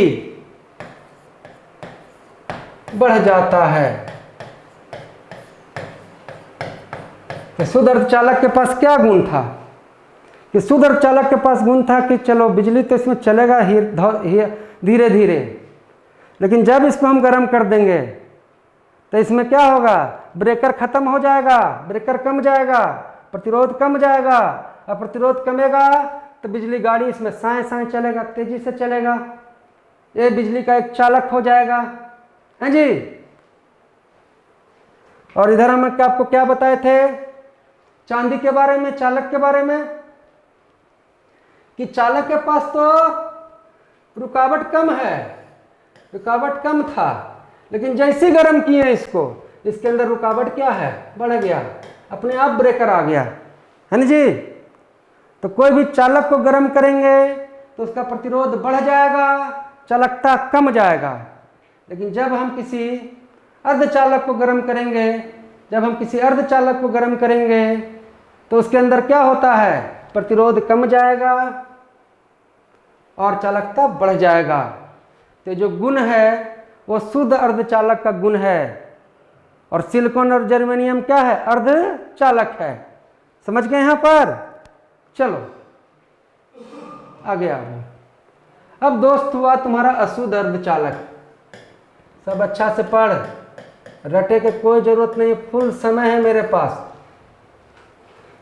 बढ़ जाता है। तो शुद्ध अर्धचालक के पास क्या गुण था? कि शुद्ध अर्धचालक के पास गुण था कि चलो बिजली तो इसमें चलेगा धीरे धीरे, लेकिन जब इसको हम गर्म कर देंगे तो इसमें क्या होगा? ब्रेकर खत्म हो जाएगा, ब्रेकर कम जाएगा, प्रतिरोध कम जाएगा, और प्रतिरोध कमेगा तो बिजली गाड़ी इसमें साए साए चलेगा, तेजी से चलेगा, ये बिजली का एक चालक हो जाएगा, है जी। और इधर हम आपको क्या बताए थे चांदी के बारे में, चालक के बारे में, कि चालक के पास तो रुकावट कम है, रुकावट कम था, लेकिन जैसे गर्म किए इसको, इसके अंदर रुकावट क्या है? बढ़ गया, अपने आप ब्रेकर आ गया, है ना जी। तो कोई भी चालक को गर्म करेंगे तो उसका प्रतिरोध बढ़ जाएगा, चालकता कम जाएगा। लेकिन जब हम किसी अर्धचालक को गर्म करेंगे, जब हम किसी अर्धचालक को गर्म करेंगे तो उसके अंदर क्या होता है? प्रतिरोध कम जाएगा और चालकता बढ़ जाएगा। तो जो गुण है वो शुद्ध अर्धचालक का गुण है, और सिलिकॉन और जर्मेनियम क्या है? अर्धचालक है। समझ गए यहाँ पर? चलो आगे आओ। अब दोस्त हुआ तुम्हारा अशुद्ध अर्धचालक। सब अच्छा से पढ़, रटे के कोई जरूरत नहीं, फुल समय है मेरे पास।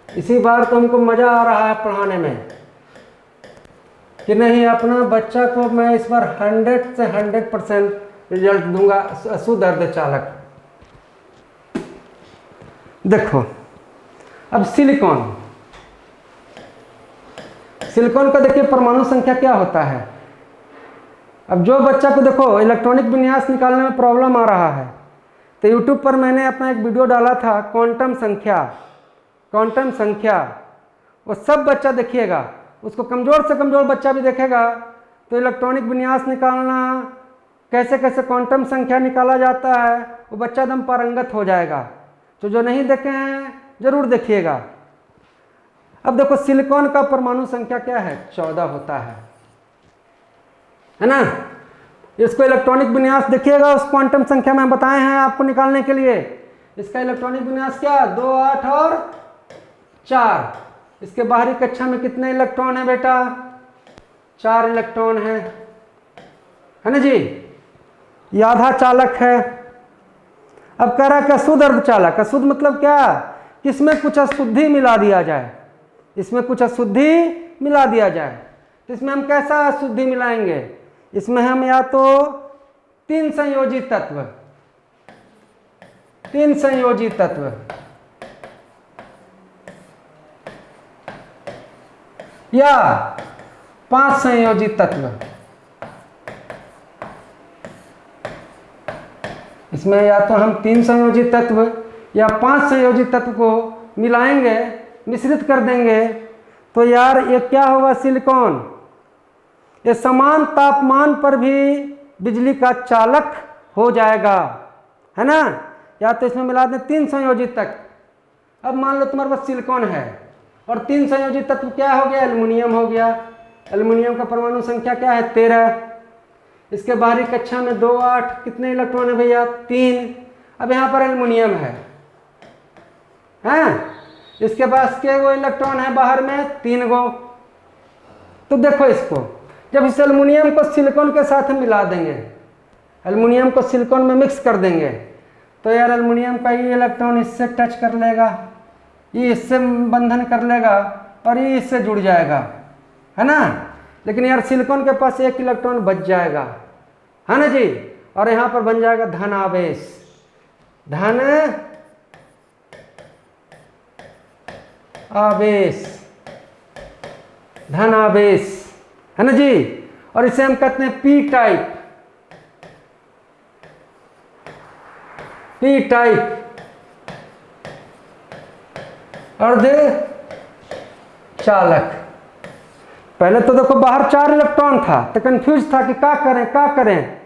इसी बार तो हमको मजा आ रहा है पढ़ाने में कि नहीं, अपना बच्चा को मैं इस बार 100 से 100% रिजल्ट दूंगा। अशुद्ध अर्धचालक देखो, अब सिलिकॉन, सिलिकॉन का देखिए परमाणु संख्या क्या होता है। अब जो बच्चा को देखो इलेक्ट्रॉनिक विन्यास निकालने में प्रॉब्लम आ रहा है, तो यूट्यूब पर मैंने अपना एक वीडियो डाला था क्वांटम संख्या, क्वांटम संख्या, वो सब बच्चा देखिएगा, उसको कमज़ोर से कमज़ोर बच्चा भी देखेगा तो इलेक्ट्रॉनिक विन्यास निकालना, कैसे कैसे क्वांटम संख्या निकाला जाता है, वो बच्चा एकदम पारंगत हो जाएगा। तो जो नहीं देखे हैं जरूर देखिएगा। अब देखो सिलिकॉन का परमाणु संख्या क्या है, 14 होता है ना। इसको इलेक्ट्रॉनिक विन्यास देखिएगा, उस क्वांटम संख्या में बताए हैं आपको निकालने के लिए। इसका इलेक्ट्रॉनिक विन्यास क्या, 2, 8 और 4। इसके बाहरी कक्षा में कितने इलेक्ट्रॉन है बेटा, 4 इलेक्ट्रॉन है ना जी। ये आधा चालक है। अब कह रहा है कि अशुद्ध अर्धचालक, अशुद्ध मतलब क्या, इसमें कुछ अशुद्धि मिला दिया जाए, इसमें कुछ अशुद्धि मिला दिया जाए। तो इसमें हम कैसा अशुद्धि मिलाएंगे, इसमें हम या तो 3 संयोजी तत्व, 3 संयोजी तत्व या 5 संयोजी तत्व, इसमें या तो हम 3 संयोजी तत्व या 5 संयोजी तत्व को मिलाएंगे, मिश्रित कर देंगे, तो यार ये क्या होगा, सिलिकॉन। ये समान तापमान पर भी बिजली का चालक हो जाएगा, है ना। या तो इसमें मिला दें 3 संयोजित तत्व। अब मान लो तुम्हारे पास सिलिकॉन है और 3 संयोजित तत्व क्या हो गया, एल्युमिनियम हो गया। एल्युमिनियम का परमाणु संख्या क्या है, 13। इसके बाहरी कक्षा में 2, 8, कितने इलेक्ट्रॉन है भैया, 3। अब यहाँ पर एल्युमिनियम है, हैं? इसके पास के गो इलेक्ट्रॉन है बाहर में, 3 गो। तो देखो इसको, जब इस एल्युमिनियम को सिलिकॉन के साथ हम मिला देंगे, एल्युमिनियम को सिलिकॉन में मिक्स कर देंगे, तो यार एल्युमिनियम का ये इलेक्ट्रॉन इससे टच कर लेगा, ये इससे बंधन कर लेगा और ये इससे जुड़ जाएगा, है ना। लेकिन यार सिलिकॉन के पास 1 इलेक्ट्रॉन बच जाएगा, है ना जी। और यहाँ पर बन जाएगा धन आवेश, धन आवेश, धन आवेश, है ना जी। और इसे हम कहते हैं पी टाइप, पी टाइप अर्धचालक। पहले तो देखो बाहर 4 इलेक्ट्रॉन था तो कंफ्यूज था कि क्या करें क्या करें,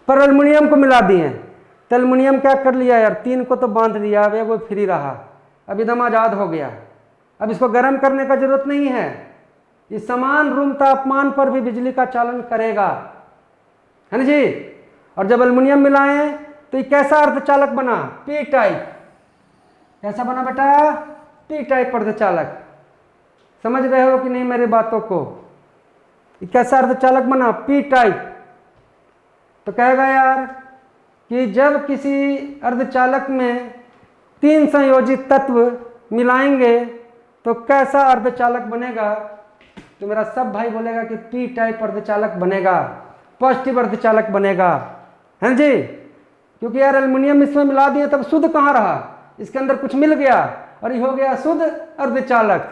पर एल्युमिनियम को मिला दिए तो एल्युमिनियम क्या कर लिया यार, 3 को तो बांध दिया, अब वो फ्री रहा, अब एकदम आज़ाद हो गया। अब इसको गर्म करने का जरूरत नहीं है, ये समान रूम तापमान पर भी बिजली का चालन करेगा, है ना जी। और जब एल्युमिनियम मिलाएं तो ये कैसा अर्धचालक बना, पी टाइप। कैसा बना बेटा, पी टाइप अर्धचालक। समझ रहे हो कि नहीं मेरी बातों को, ये कैसा अर्धचालक बना, पी टाइप। तो कहेगा यार कि जब किसी अर्धचालक में 3 संयोजित तत्व मिलाएंगे तो कैसा अर्धचालक बनेगा, तो मेरा सब भाई बोलेगा कि पी टाइप अर्धचालक बनेगा, पॉजिटिव अर्धचालक बनेगा, है जी। क्योंकि यार एल्युमिनियम इसमें मिला दिए तब शुद्ध कहाँ रहा, इसके अंदर कुछ मिल गया और ये हो गया शुद्ध अर्धचालक।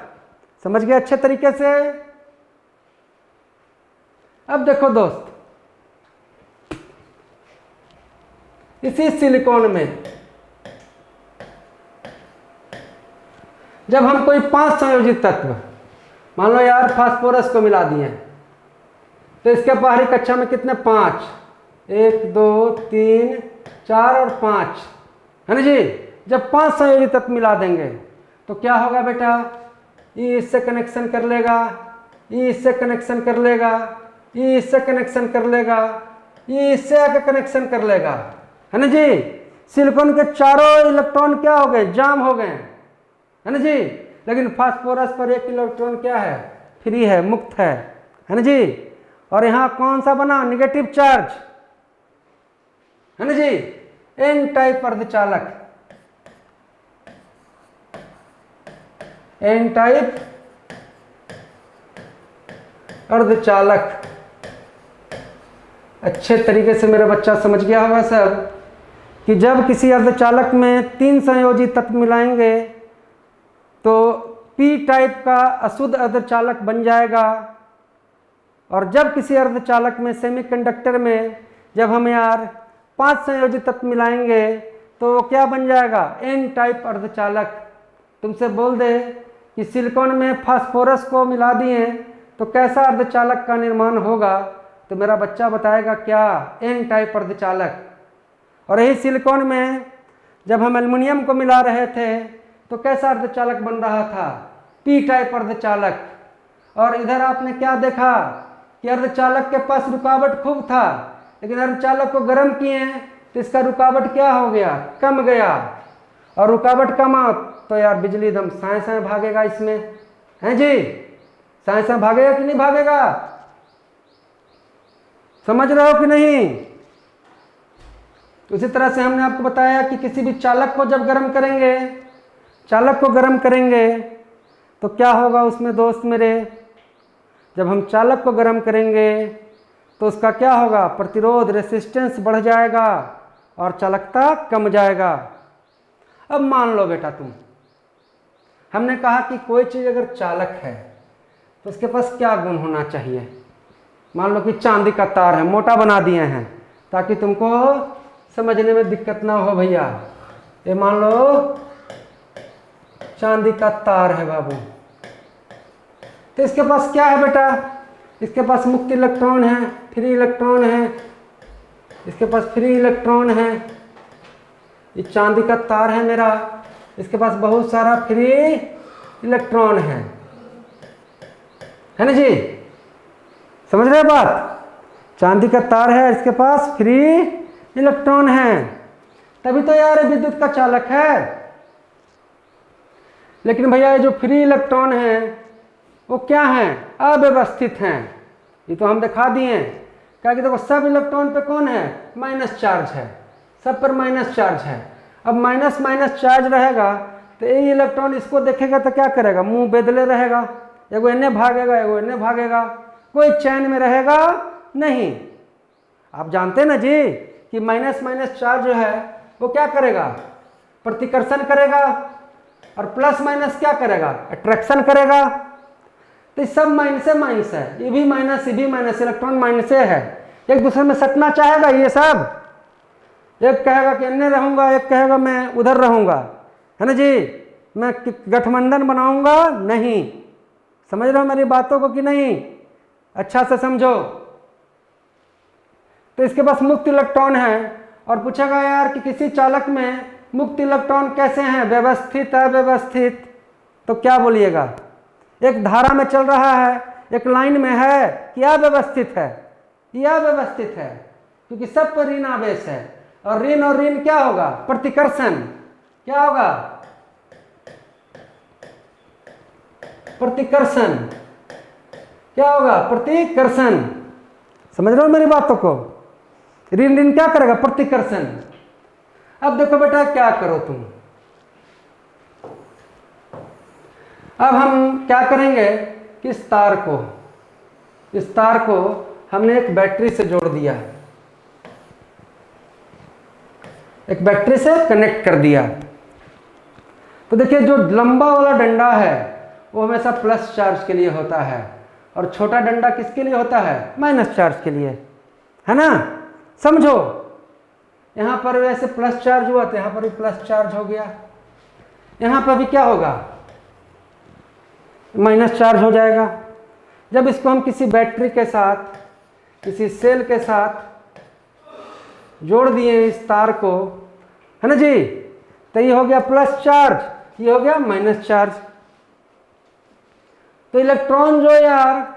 समझ गए अच्छे तरीके से। अब देखो दोस्त, इसी सिलिकॉन में जब हम कोई 5 संयोजित तत्व, मान लो यार फास्फोरस को मिला दिए, तो इसके बाहरी कक्षा में कितने, 5, 1, 2, 3, 4 और 5, है ना जी। जब 5 संयोजित तत्व मिला देंगे तो क्या होगा बेटा, ये इससे कनेक्शन कर लेगा, ये इससे कनेक्शन कर लेगा, ये इससे कनेक्शन कर लेगा, ये इससे आके कनेक्शन कर लेगा, है ना जी। सिलिकॉन के चारों इलेक्ट्रॉन क्या हो गए, जाम हो गए, है ना जी। लेकिन फास्फोरस पर 1 इलेक्ट्रॉन क्या है, फ्री है, मुक्त है ना जी। और यहाँ कौन सा बना, निगेटिव चार्ज, है ना जी, एन टाइप अर्धचालक, एन टाइप अर्धचालक। अच्छे तरीके से मेरा बच्चा समझ गया होगा सब कि जब किसी अर्धचालक में 3 संयोजी तत्व मिलाएंगे तो पी टाइप का अशुद्ध अर्धचालक बन जाएगा। और जब किसी अर्धचालक में, सेमीकंडक्टर में, जब हम यार 5 संयोजित तत्व मिलाएंगे तो वो क्या बन जाएगा, एन टाइप अर्धचालक। तुमसे बोल दे कि सिलिकॉन में फास्फोरस को मिला दिए तो कैसा अर्धचालक का निर्माण होगा, तो मेरा बच्चा बताएगा क्या, एन टाइप अर्धचालक। और यही सिलिकॉन में जब हम एल्युमिनियम को मिला रहे थे तो कैसा अर्धचालक बन रहा था, पी टाइप अर्धचालक। और इधर आपने क्या देखा कि अर्धचालक के पास रुकावट खूब था, लेकिन अर्धचालक को गर्म किए तो इसका रुकावट क्या हो गया, कम गया। और रुकावट कमा तो यार बिजली एकदम साए साए भागेगा इसमें, हैं जी, साए साए भागेगा कि नहीं भागेगा, समझ रहे हो कि नहीं। उसी तरह से हमने आपको बताया कि किसी भी चालक को जब गर्म करेंगे, चालक को गर्म करेंगे तो क्या होगा उसमें दोस्त मेरे, जब हम चालक को गर्म करेंगे तो उसका क्या होगा, प्रतिरोध, रेसिस्टेंस बढ़ जाएगा और चालकता कम जाएगा। अब मान लो बेटा तुम, हमने कहा कि कोई चीज़ अगर चालक है तो उसके पास क्या गुण होना चाहिए। मान लो कि चांदी का तार है, मोटा बना दिए हैं ताकि तुमको समझने में दिक्कत ना हो भैया। ये मान लो चांदी का तार है बाबू, तो इसके पास क्या है बेटा, इसके पास मुक्त इलेक्ट्रॉन है, फ्री इलेक्ट्रॉन है, इसके पास फ्री इलेक्ट्रॉन है। ये चांदी का तार है मेरा, इसके पास बहुत सारा फ्री इलेक्ट्रॉन है ना जी, समझ रहे बात। चांदी का तार है, इसके पास फ्री इलेक्ट्रॉन है, तभी तो यार विद्युत का चालक है। लेकिन भैया ये जो फ्री इलेक्ट्रॉन है वो क्या है, अव्यवस्थित हैं। ये तो हम दिखा दिए, क्या कि देखो सब इलेक्ट्रॉन पे कौन है, माइनस चार्ज है, सब पर माइनस चार्ज है। अब माइनस माइनस चार्ज रहेगा तो ये इलेक्ट्रॉन इसको देखेगा तो क्या करेगा, मुंह बेदले रहेगा, एगो इन्हें भागेगा एगो इन्हें भागेगा, कोई चैन में रहेगा नहीं। आप जानते ना जी कि माइनस माइनस चार्ज जो है वो क्या करेगा, प्रतिकर्षण करेगा, और प्लस माइनस क्या करेगा, अट्रैक्शन करेगा। तो सब माइनस से माइनस है, ये भी माइनस, ये भी माइनस, इलेक्ट्रॉन माइनस से है, एक दूसरे में सटना चाहेगा ये सब। एक कहेगा कि अन्य रहूंगा, एक कहेगा मैं उधर रहूंगा, है ना जी, मैं गठबंधन बनाऊंगा नहीं। समझ रहे हो मेरी बातों को कि नहीं, अच्छा से समझो। तो इसके पास मुक्त इलेक्ट्रॉन है, और पूछेगा यार कि किसी चालक में मुक्त इलेक्ट्रॉन कैसे हैं, व्यवस्थित अव्यवस्थित, तो क्या बोलिएगा, एक धारा में चल रहा है, एक लाइन में है कि अव्यवस्थित है, यह अव्यवस्थित है क्योंकि सब पर ऋण आवेश है, और ऋण क्या होगा, प्रतिकर्षण, क्या होगा, प्रतिकर्षण, क्या होगा, प्रतिकर्षण। समझ रहे हो मेरी बातों को, ऋण क्या करेगा, प्रतिकर्षण। अब देखो बेटा क्या करो तुम, अब हम क्या करेंगे कि इस तार को हमने एक बैटरी से जोड़ दिया, एक बैटरी से कनेक्ट कर दिया। तो देखिए जो लंबा वाला डंडा है वो हमेशा प्लस चार्ज के लिए होता है, और छोटा डंडा किसके लिए होता है, माइनस चार्ज के लिए, है ना। समझो, यहाँ पर वैसे प्लस चार्ज हुआ तो यहाँ पर भी प्लस चार्ज हो गया, यहाँ पर भी क्या होगा, माइनस चार्ज हो जाएगा। जब इसको हम किसी बैटरी के साथ, किसी सेल के साथ जोड़ दिए इस तार को, है ना जी, तो ये हो गया प्लस चार्ज, ये हो गया माइनस चार्ज। तो इलेक्ट्रॉन जो यार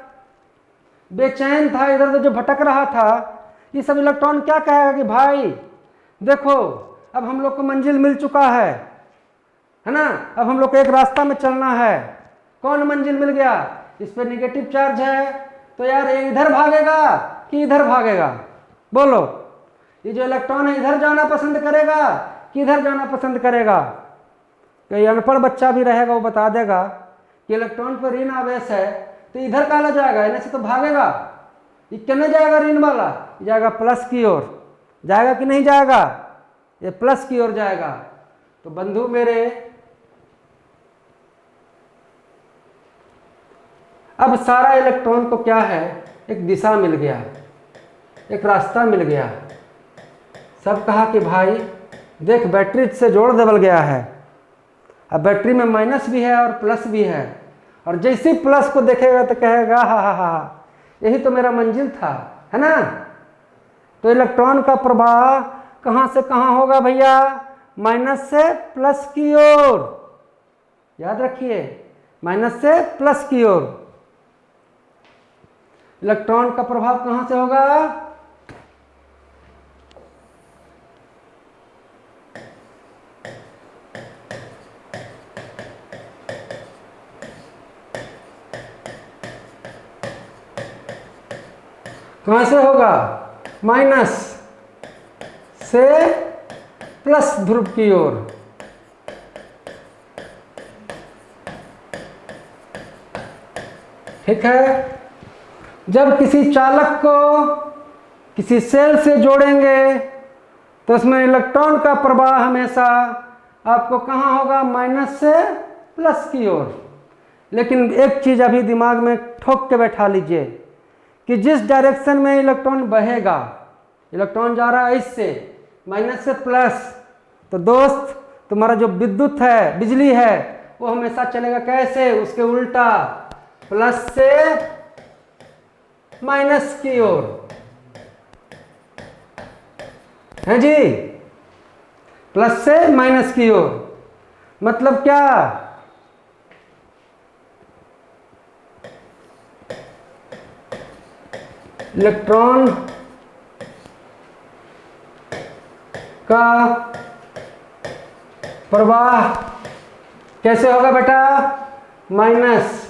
बेचैन था, इधर उधर जो भटक रहा था, ये सब इलेक्ट्रॉन क्या कहेगा कि भाई देखो अब हम लोग को मंजिल मिल चुका है ना, अब हम लोग को एक रास्ता में चलना है। कौन मंजिल मिल गया, इस पर निगेटिव चार्ज है, तो यार ये इधर भागेगा कि इधर भागेगा, बोलो। ये जो इलेक्ट्रॉन है इधर जाना पसंद करेगा कि इधर जाना पसंद करेगा। कोई अनपढ़ बच्चा भी रहेगा वो बता देगा कि इलेक्ट्रॉन पर ऋण आवेश है तो इधर काला जाएगा, इन्हें से तो भागेगा। ये कहने जाएगा ऋण वाला, जाएगा प्लस की ओर, जाएगा कि नहीं जाएगा, ये प्लस की ओर जाएगा। तो बंधु मेरे, अब सारा इलेक्ट्रॉन को क्या है, एक दिशा मिल गया, एक रास्ता मिल गया। सब कहा कि भाई देख बैटरी से जोड़ बदल गया है, अब बैटरी में माइनस भी है और प्लस भी है, और जैसे ही प्लस को देखेगा तो कहेगा हा हा हा, यही तो मेरा मंजिल था, है ना। तो इलेक्ट्रॉन का प्रवाह कहाँ से कहाँ होगा भैया, माइनस से प्लस की ओर, याद रखिए, माइनस से प्लस की ओर। इलेक्ट्रॉन का प्रभाव कहाँ से होगा, कहाँ से होगा, माइनस से प्लस ध्रुव की ओर। ठीक है, जब किसी चालक को किसी सेल से जोड़ेंगे तो उसमें इलेक्ट्रॉन का प्रवाह हमेशा आपको कहाँ होगा, माइनस से प्लस की ओर। लेकिन एक चीज़ अभी दिमाग में ठोक के बैठा लीजिए कि जिस डायरेक्शन में इलेक्ट्रॉन बहेगा, इलेक्ट्रॉन जा रहा है इससे माइनस से प्लस, तो दोस्त तुम्हारा जो विद्युत है, बिजली है, वो हमेशा चलेगा कैसे, उसके उल्टा, प्लस से माइनस की ओर, है जी, प्लस से माइनस की ओर। मतलब क्या, इलेक्ट्रॉन का प्रवाह कैसे होगा बेटा, माइनस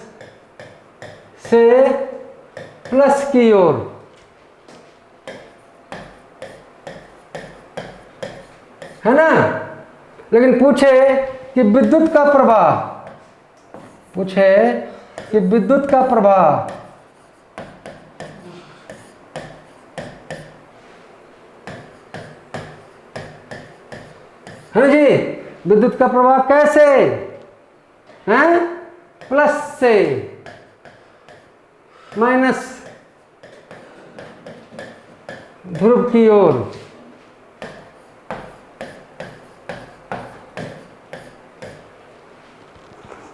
से प्लस की ओर। है ना। लेकिन पूछे कि विद्युत का प्रवाह, पूछे कि विद्युत का प्रवाह है जी, विद्युत का प्रवाह कैसे है, प्लस से माइनस ध्रुव की ओर।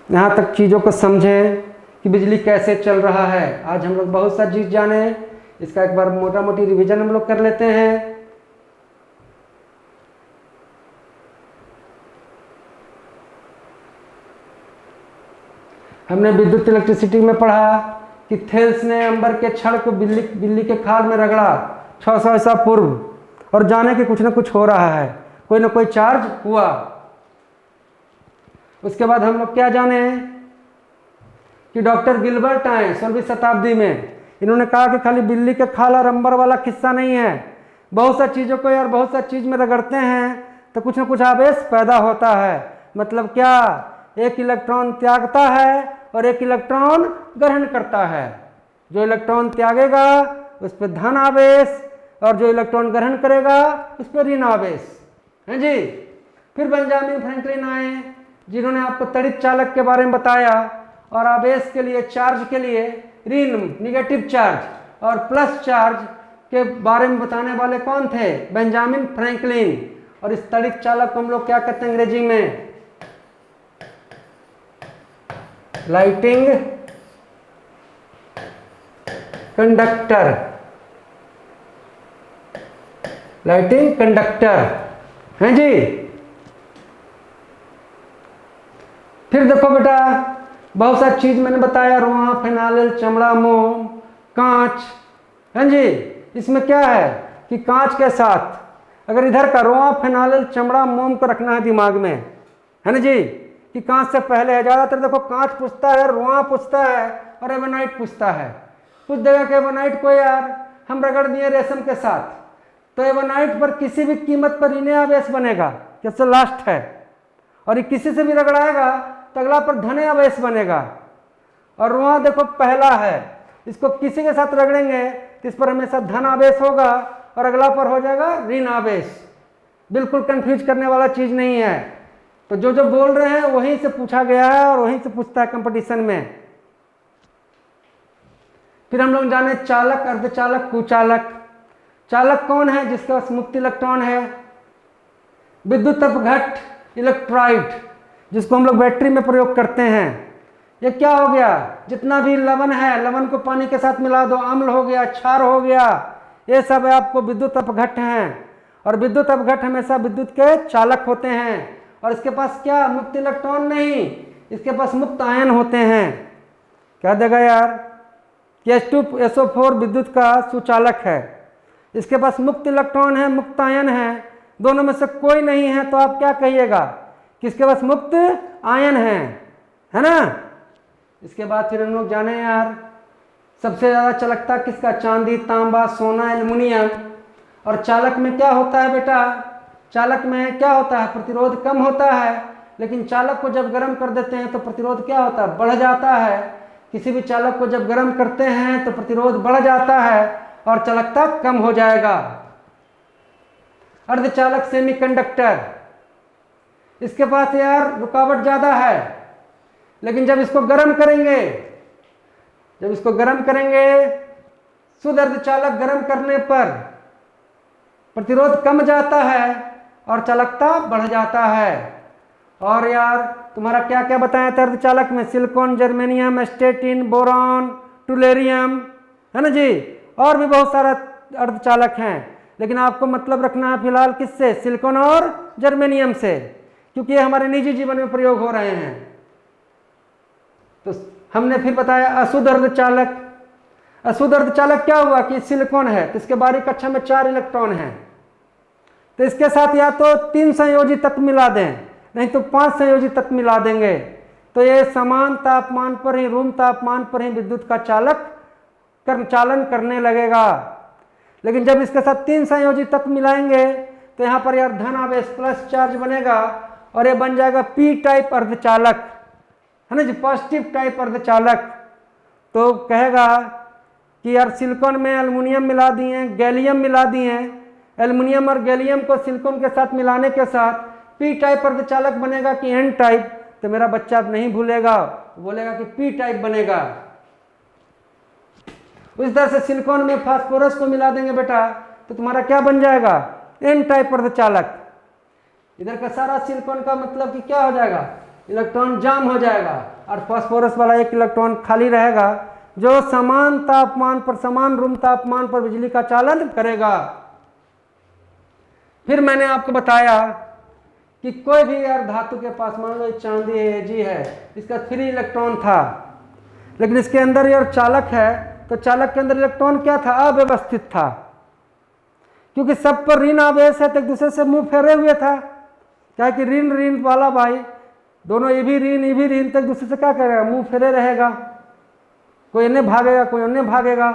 यहाँ तक चीज़ों को समझें कि बिजली कैसे चल रहा है। आज हम लोग बहुत सा चीज़ जाने, इसका एक बार मोटा मोटी रिवीजन हम लोग कर लेते हैं। हमने विद्युत इलेक्ट्रिसिटी में पढ़ा कि थेल्स ने अंबर के छड़ को बिल्ली के खाल में रगड़ा 600 ईसा पूर्व, और जाने कि कुछ ना कुछ हो रहा है, कोई ना कोई चार्ज हुआ। उसके बाद हम लोग क्या जाने कि डॉक्टर गिलबर्ट आए 16वीं शताब्दी में। इन्होंने कहा कि खाली बिल्ली के खाल और अंबर वाला किस्सा नहीं है, बहुत सा चीज़ों को यार बहुत सा चीज़ में रगड़ते हैं तो कुछ ना कुछ आवेश पैदा होता है। मतलब क्या, एक इलेक्ट्रॉन त्यागता है और एक इलेक्ट्रॉन ग्रहण करता है। जो इलेक्ट्रॉन त्यागेगा उस पर धन आवेश, और जो इलेक्ट्रॉन ग्रहण करेगा उस पर ऋण आवेश, है जी। फिर बेंजामिन फ्रैंकलिन आए जिन्होंने आपको तड़ित चालक के बारे में बताया, और आवेश के लिए, चार्ज के लिए ऋण, निगेटिव चार्ज और प्लस चार्ज के बारे में बताने वाले कौन थे, बेंजामिन फ्रैंकलिन। और इस तड़ित चालक को हम लोग क्या कहते हैं अंग्रेजी में, लाइटिंग कंडक्टर, लाइटिंग कंडक्टर, हैं जी। फिर देखो बेटा, बहुत सा चीज मैंने बताया, रुआ, फिनाइल, चमड़ा, मोम, कांच, हैं जी। इसमें क्या है कि कांच के साथ अगर इधर का रुआ, फिनाइल, चमड़ा, मोम को रखना है दिमाग में, है ना जी, कि कांच से पहले है। ज़्यादातर देखो कांच पूछता है, रुआ पूछता है और एवनाइट पूछता है। कुछ जगह के एवनाइट को यार हम रगड़ दिए रेशम के साथ, तो एवनाइट पर किसी भी कीमत पर इन्हें आवेश बनेगा, जैसे लास्ट है, और ये किसी से भी रगड़ाएगा तो अगला पर धन आवेश बनेगा। और रुआ देखो पहला है, इसको किसी के साथ रगड़ेंगे तो इस पर हमेशा धन आवेश होगा और अगला पर हो जाएगा ऋण आवेश। बिल्कुल कंफ्यूज करने वाला चीज नहीं है। तो जो जो बोल रहे हैं वहीं से पूछा गया है और वहीं से पूछता है कंपटीशन में। फिर हम लोग जाने चालक, अर्धचालक, कुचालक। चालक कौन है? जिसके पास मुक्त इलेक्ट्रॉन है। विद्युत अपघट, इलेक्ट्राइट, जिसको हम लोग बैटरी में प्रयोग करते हैं। ये क्या हो गया? जितना भी लवण है, लवण को पानी के साथ मिला दो, अम्ल हो गया, क्षार हो गया, ये सब आपको विद्युत अपघट हैं। और विद्युत अपघट हमेशा विद्युत के चालक होते हैं। और इसके पास क्या? मुक्त इलेक्ट्रॉन नहीं, इसके पास मुक्त आयन होते हैं। क्या देगा यार? H2SO4 विद्युत का सुचालक है। इसके पास मुक्त इलेक्ट्रॉन है, मुक्त आयन है, दोनों में से कोई नहीं है, तो आप क्या कहिएगा? किसके पास मुक्त आयन है ना? इसके बाद फिर हम लोग जाने यार, सबसे ज्यादा चलकता किसका? चांदी, तांबा, सोना, एल्युमिनियम। और चालक में क्या होता है बेटा? चालक में क्या होता है? प्रतिरोध कम होता है। लेकिन चालक को जब गर्म कर देते हैं तो प्रतिरोध क्या होता है? बढ़ जाता है। किसी भी चालक को जब गर्म करते हैं तो प्रतिरोध बढ़ जाता है और चालकता कम हो जाएगा। अर्धचालक, सेमीकंडक्टर, इसके पास यार रुकावट ज्यादा है, लेकिन जब इसको गर्म करेंगे, शुद्ध अर्धचालक गर्म करने पर प्रतिरोध कम जाता है और चालकता बढ़ जाता है। और यार तुम्हारा क्या क्या बताया था अर्धचालक में? सिलिकॉन, जर्मेनियम, स्टेटिन, बोरॉन, टुलेरियम, है ना जी, और भी बहुत सारा अर्धचालक हैं। लेकिन आपको मतलब रखना है फिलहाल किससे? सिलिकॉन और जर्मेनियम से, क्योंकि ये हमारे निजी जीवन में प्रयोग हो रहे हैं। तो हमने फिर बताया अशुद्ध अर्धचालक। अशुद्ध अर्धचालक क्या हुआ कि सिलिकॉन है तो इसके बाहरी कक्षा में 4 इलेक्ट्रॉन हैं, तो इसके साथ या तो 3 संयोजी तत्व मिला दें, नहीं तो 5 संयोजी तत्व मिला देंगे, तो ये समान तापमान पर ही, रूम तापमान पर ही विद्युत का चालन करने लगेगा। लेकिन जब इसके साथ 3 संयोजी तत्व मिलाएंगे तो यहाँ पर यार धन आवेश, प्लस चार्ज बनेगा और ये बन जाएगा पी टाइप अर्धचालक, है ना जी, पॉजिटिव टाइप अर्धचालक। तो कहेगा कि यार सिलिकॉन में एल्युमिनियम मिला दिए, गैलियम मिला दिए, एल्युमिनियम और गैलियम को सिलिकॉन के साथ मिलाने के साथ पी टाइप अर्धचालक बनेगा कि एन टाइप? तो मेरा बच्चा नहीं भूलेगा, बोलेगा कि पी टाइप बनेगा। उस तरह से सिलिकॉन में फास्फोरस को मिला देंगे बेटा तो तुम्हारा क्या बन जाएगा? एन टाइप अर्धचालक। इधर का सारा सिलिकॉन का मतलब कि क्या हो जाएगा? इलेक्ट्रॉन जाम हो जाएगा और फास्फोरस वाला एक इलेक्ट्रॉन खाली रहेगा, जो समान तापमान पर, समान रूम तापमान पर बिजली का चालन करेगा। फिर मैंने आपको बताया कि कोई भी यार धातु के पास, मान लो चांदी है, जी है, इसका 3 इलेक्ट्रॉन था, लेकिन इसके अंदर यार चालक है, तो चालक के अंदर इलेक्ट्रॉन क्या था? अव्यवस्थित था, क्योंकि सब पर ऋण आवेश है तो एक दूसरे से मुंह फेरे हुए था। क्या कि ऋण ऋण वाला भाई, दोनों ये भी ऋण तो एक दूसरे से क्या करेगा? मुंह फेरे रहेगा, कोई इन्हें भागेगा, कोई उन्हें भागेगा।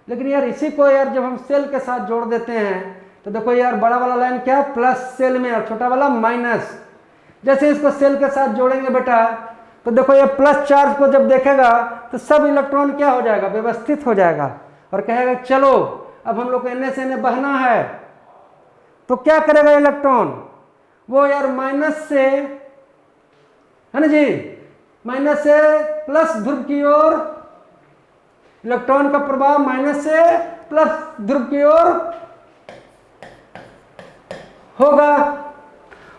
लेकिन यार इसी को यार जब हम सेल के साथ जोड़ देते हैं तो देखो यार बड़ा वाला लाइन क्या? प्लस सेल में और छोटा वाला माइनस। जैसे इसको सेल के साथ जोड़ेंगे बेटा तो देखो ये प्लस चार्ज को जब देखेगा तो सब इलेक्ट्रॉन क्या हो जाएगा? व्यवस्थित हो जाएगा और कहेगा चलो अब हम लोग को एन से एन बहना है। तो क्या करेगा इलेक्ट्रॉन? वो यार माइनस से, है ना जी, माइनस से प्लस ध्रुव की ओर, इलेक्ट्रॉन का प्रभाव माइनस से प्लस ध्रुव की ओर होगा।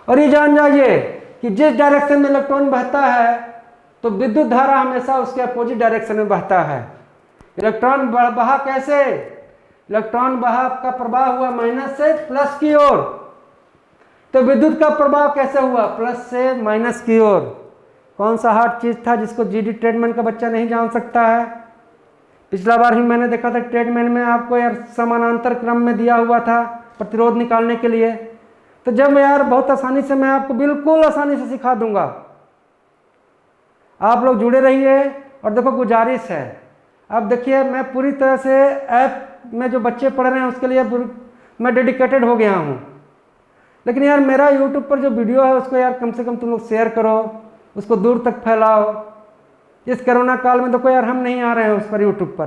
और ये जान जाइए कि जिस डायरेक्शन में इलेक्ट्रॉन बहता है तो विद्युत धारा हमेशा उसके अपोजिट डायरेक्शन में बहता है। इलेक्ट्रॉन बहा कैसे? इलेक्ट्रॉन बहा का प्रभाव हुआ माइनस से प्लस की ओर, तो विद्युत का प्रभाव कैसे हुआ? प्लस से माइनस की ओर। कौन सा हार्ड चीज था जिसको जीडी ट्रेडमैन का बच्चा नहीं जान सकता है? पिछला बार ही मैंने देखा था ट्रेडमैन में आपको यार समानांतर क्रम में दिया हुआ था प्रतिरोध निकालने के लिए। तो जब यार बहुत आसानी से, मैं आपको बिल्कुल आसानी से सिखा दूंगा, आप लोग जुड़े रहिए। और देखो गुजारिश है, अब देखिए मैं पूरी तरह से ऐप में जो बच्चे पढ़ रहे हैं उसके लिए मैं डेडिकेटेड हो गया हूँ। लेकिन यार मेरा यूट्यूब पर जो वीडियो है उसको यार कम से कम तुम लोग शेयर करो, उसको दूर तक फैलाओ। इस कोरोना काल में देखो यार हम नहीं आ रहे हैं उस पर यूट्यूब पर,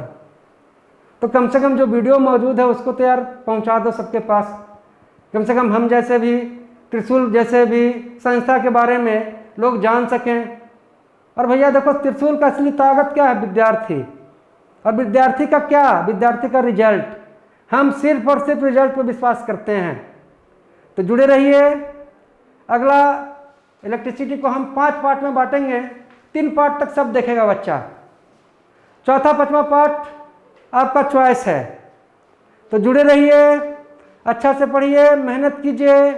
तो कम से कम जो वीडियो मौजूद है उसको तो यार पहुँचा दो सबके पास। कम से कम हम जैसे भी, त्रिशूल जैसे भी संस्था के बारे में लोग जान सकें। और भैया देखो त्रिशूल का असली ताकत क्या है? विद्यार्थी, और विद्यार्थी का क्या, विद्यार्थी का रिजल्ट। हम सिर्फ और सिर्फ रिजल्ट पर विश्वास करते हैं। तो जुड़े रहिए। अगला इलेक्ट्रिसिटी को हम 5 पार्ट में बांटेंगे, 3 पार्ट तक सब देखेगा बच्चा। चौथा 5वां पार्ट आपका चॉइस है। तो जुड़े रहिए, अच्छा से पढ़िए, मेहनत कीजिए।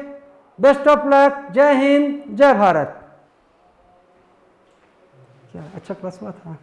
Best of luck. जय हिंद, जय भारत। क्या अच्छा क्लास हुआ था।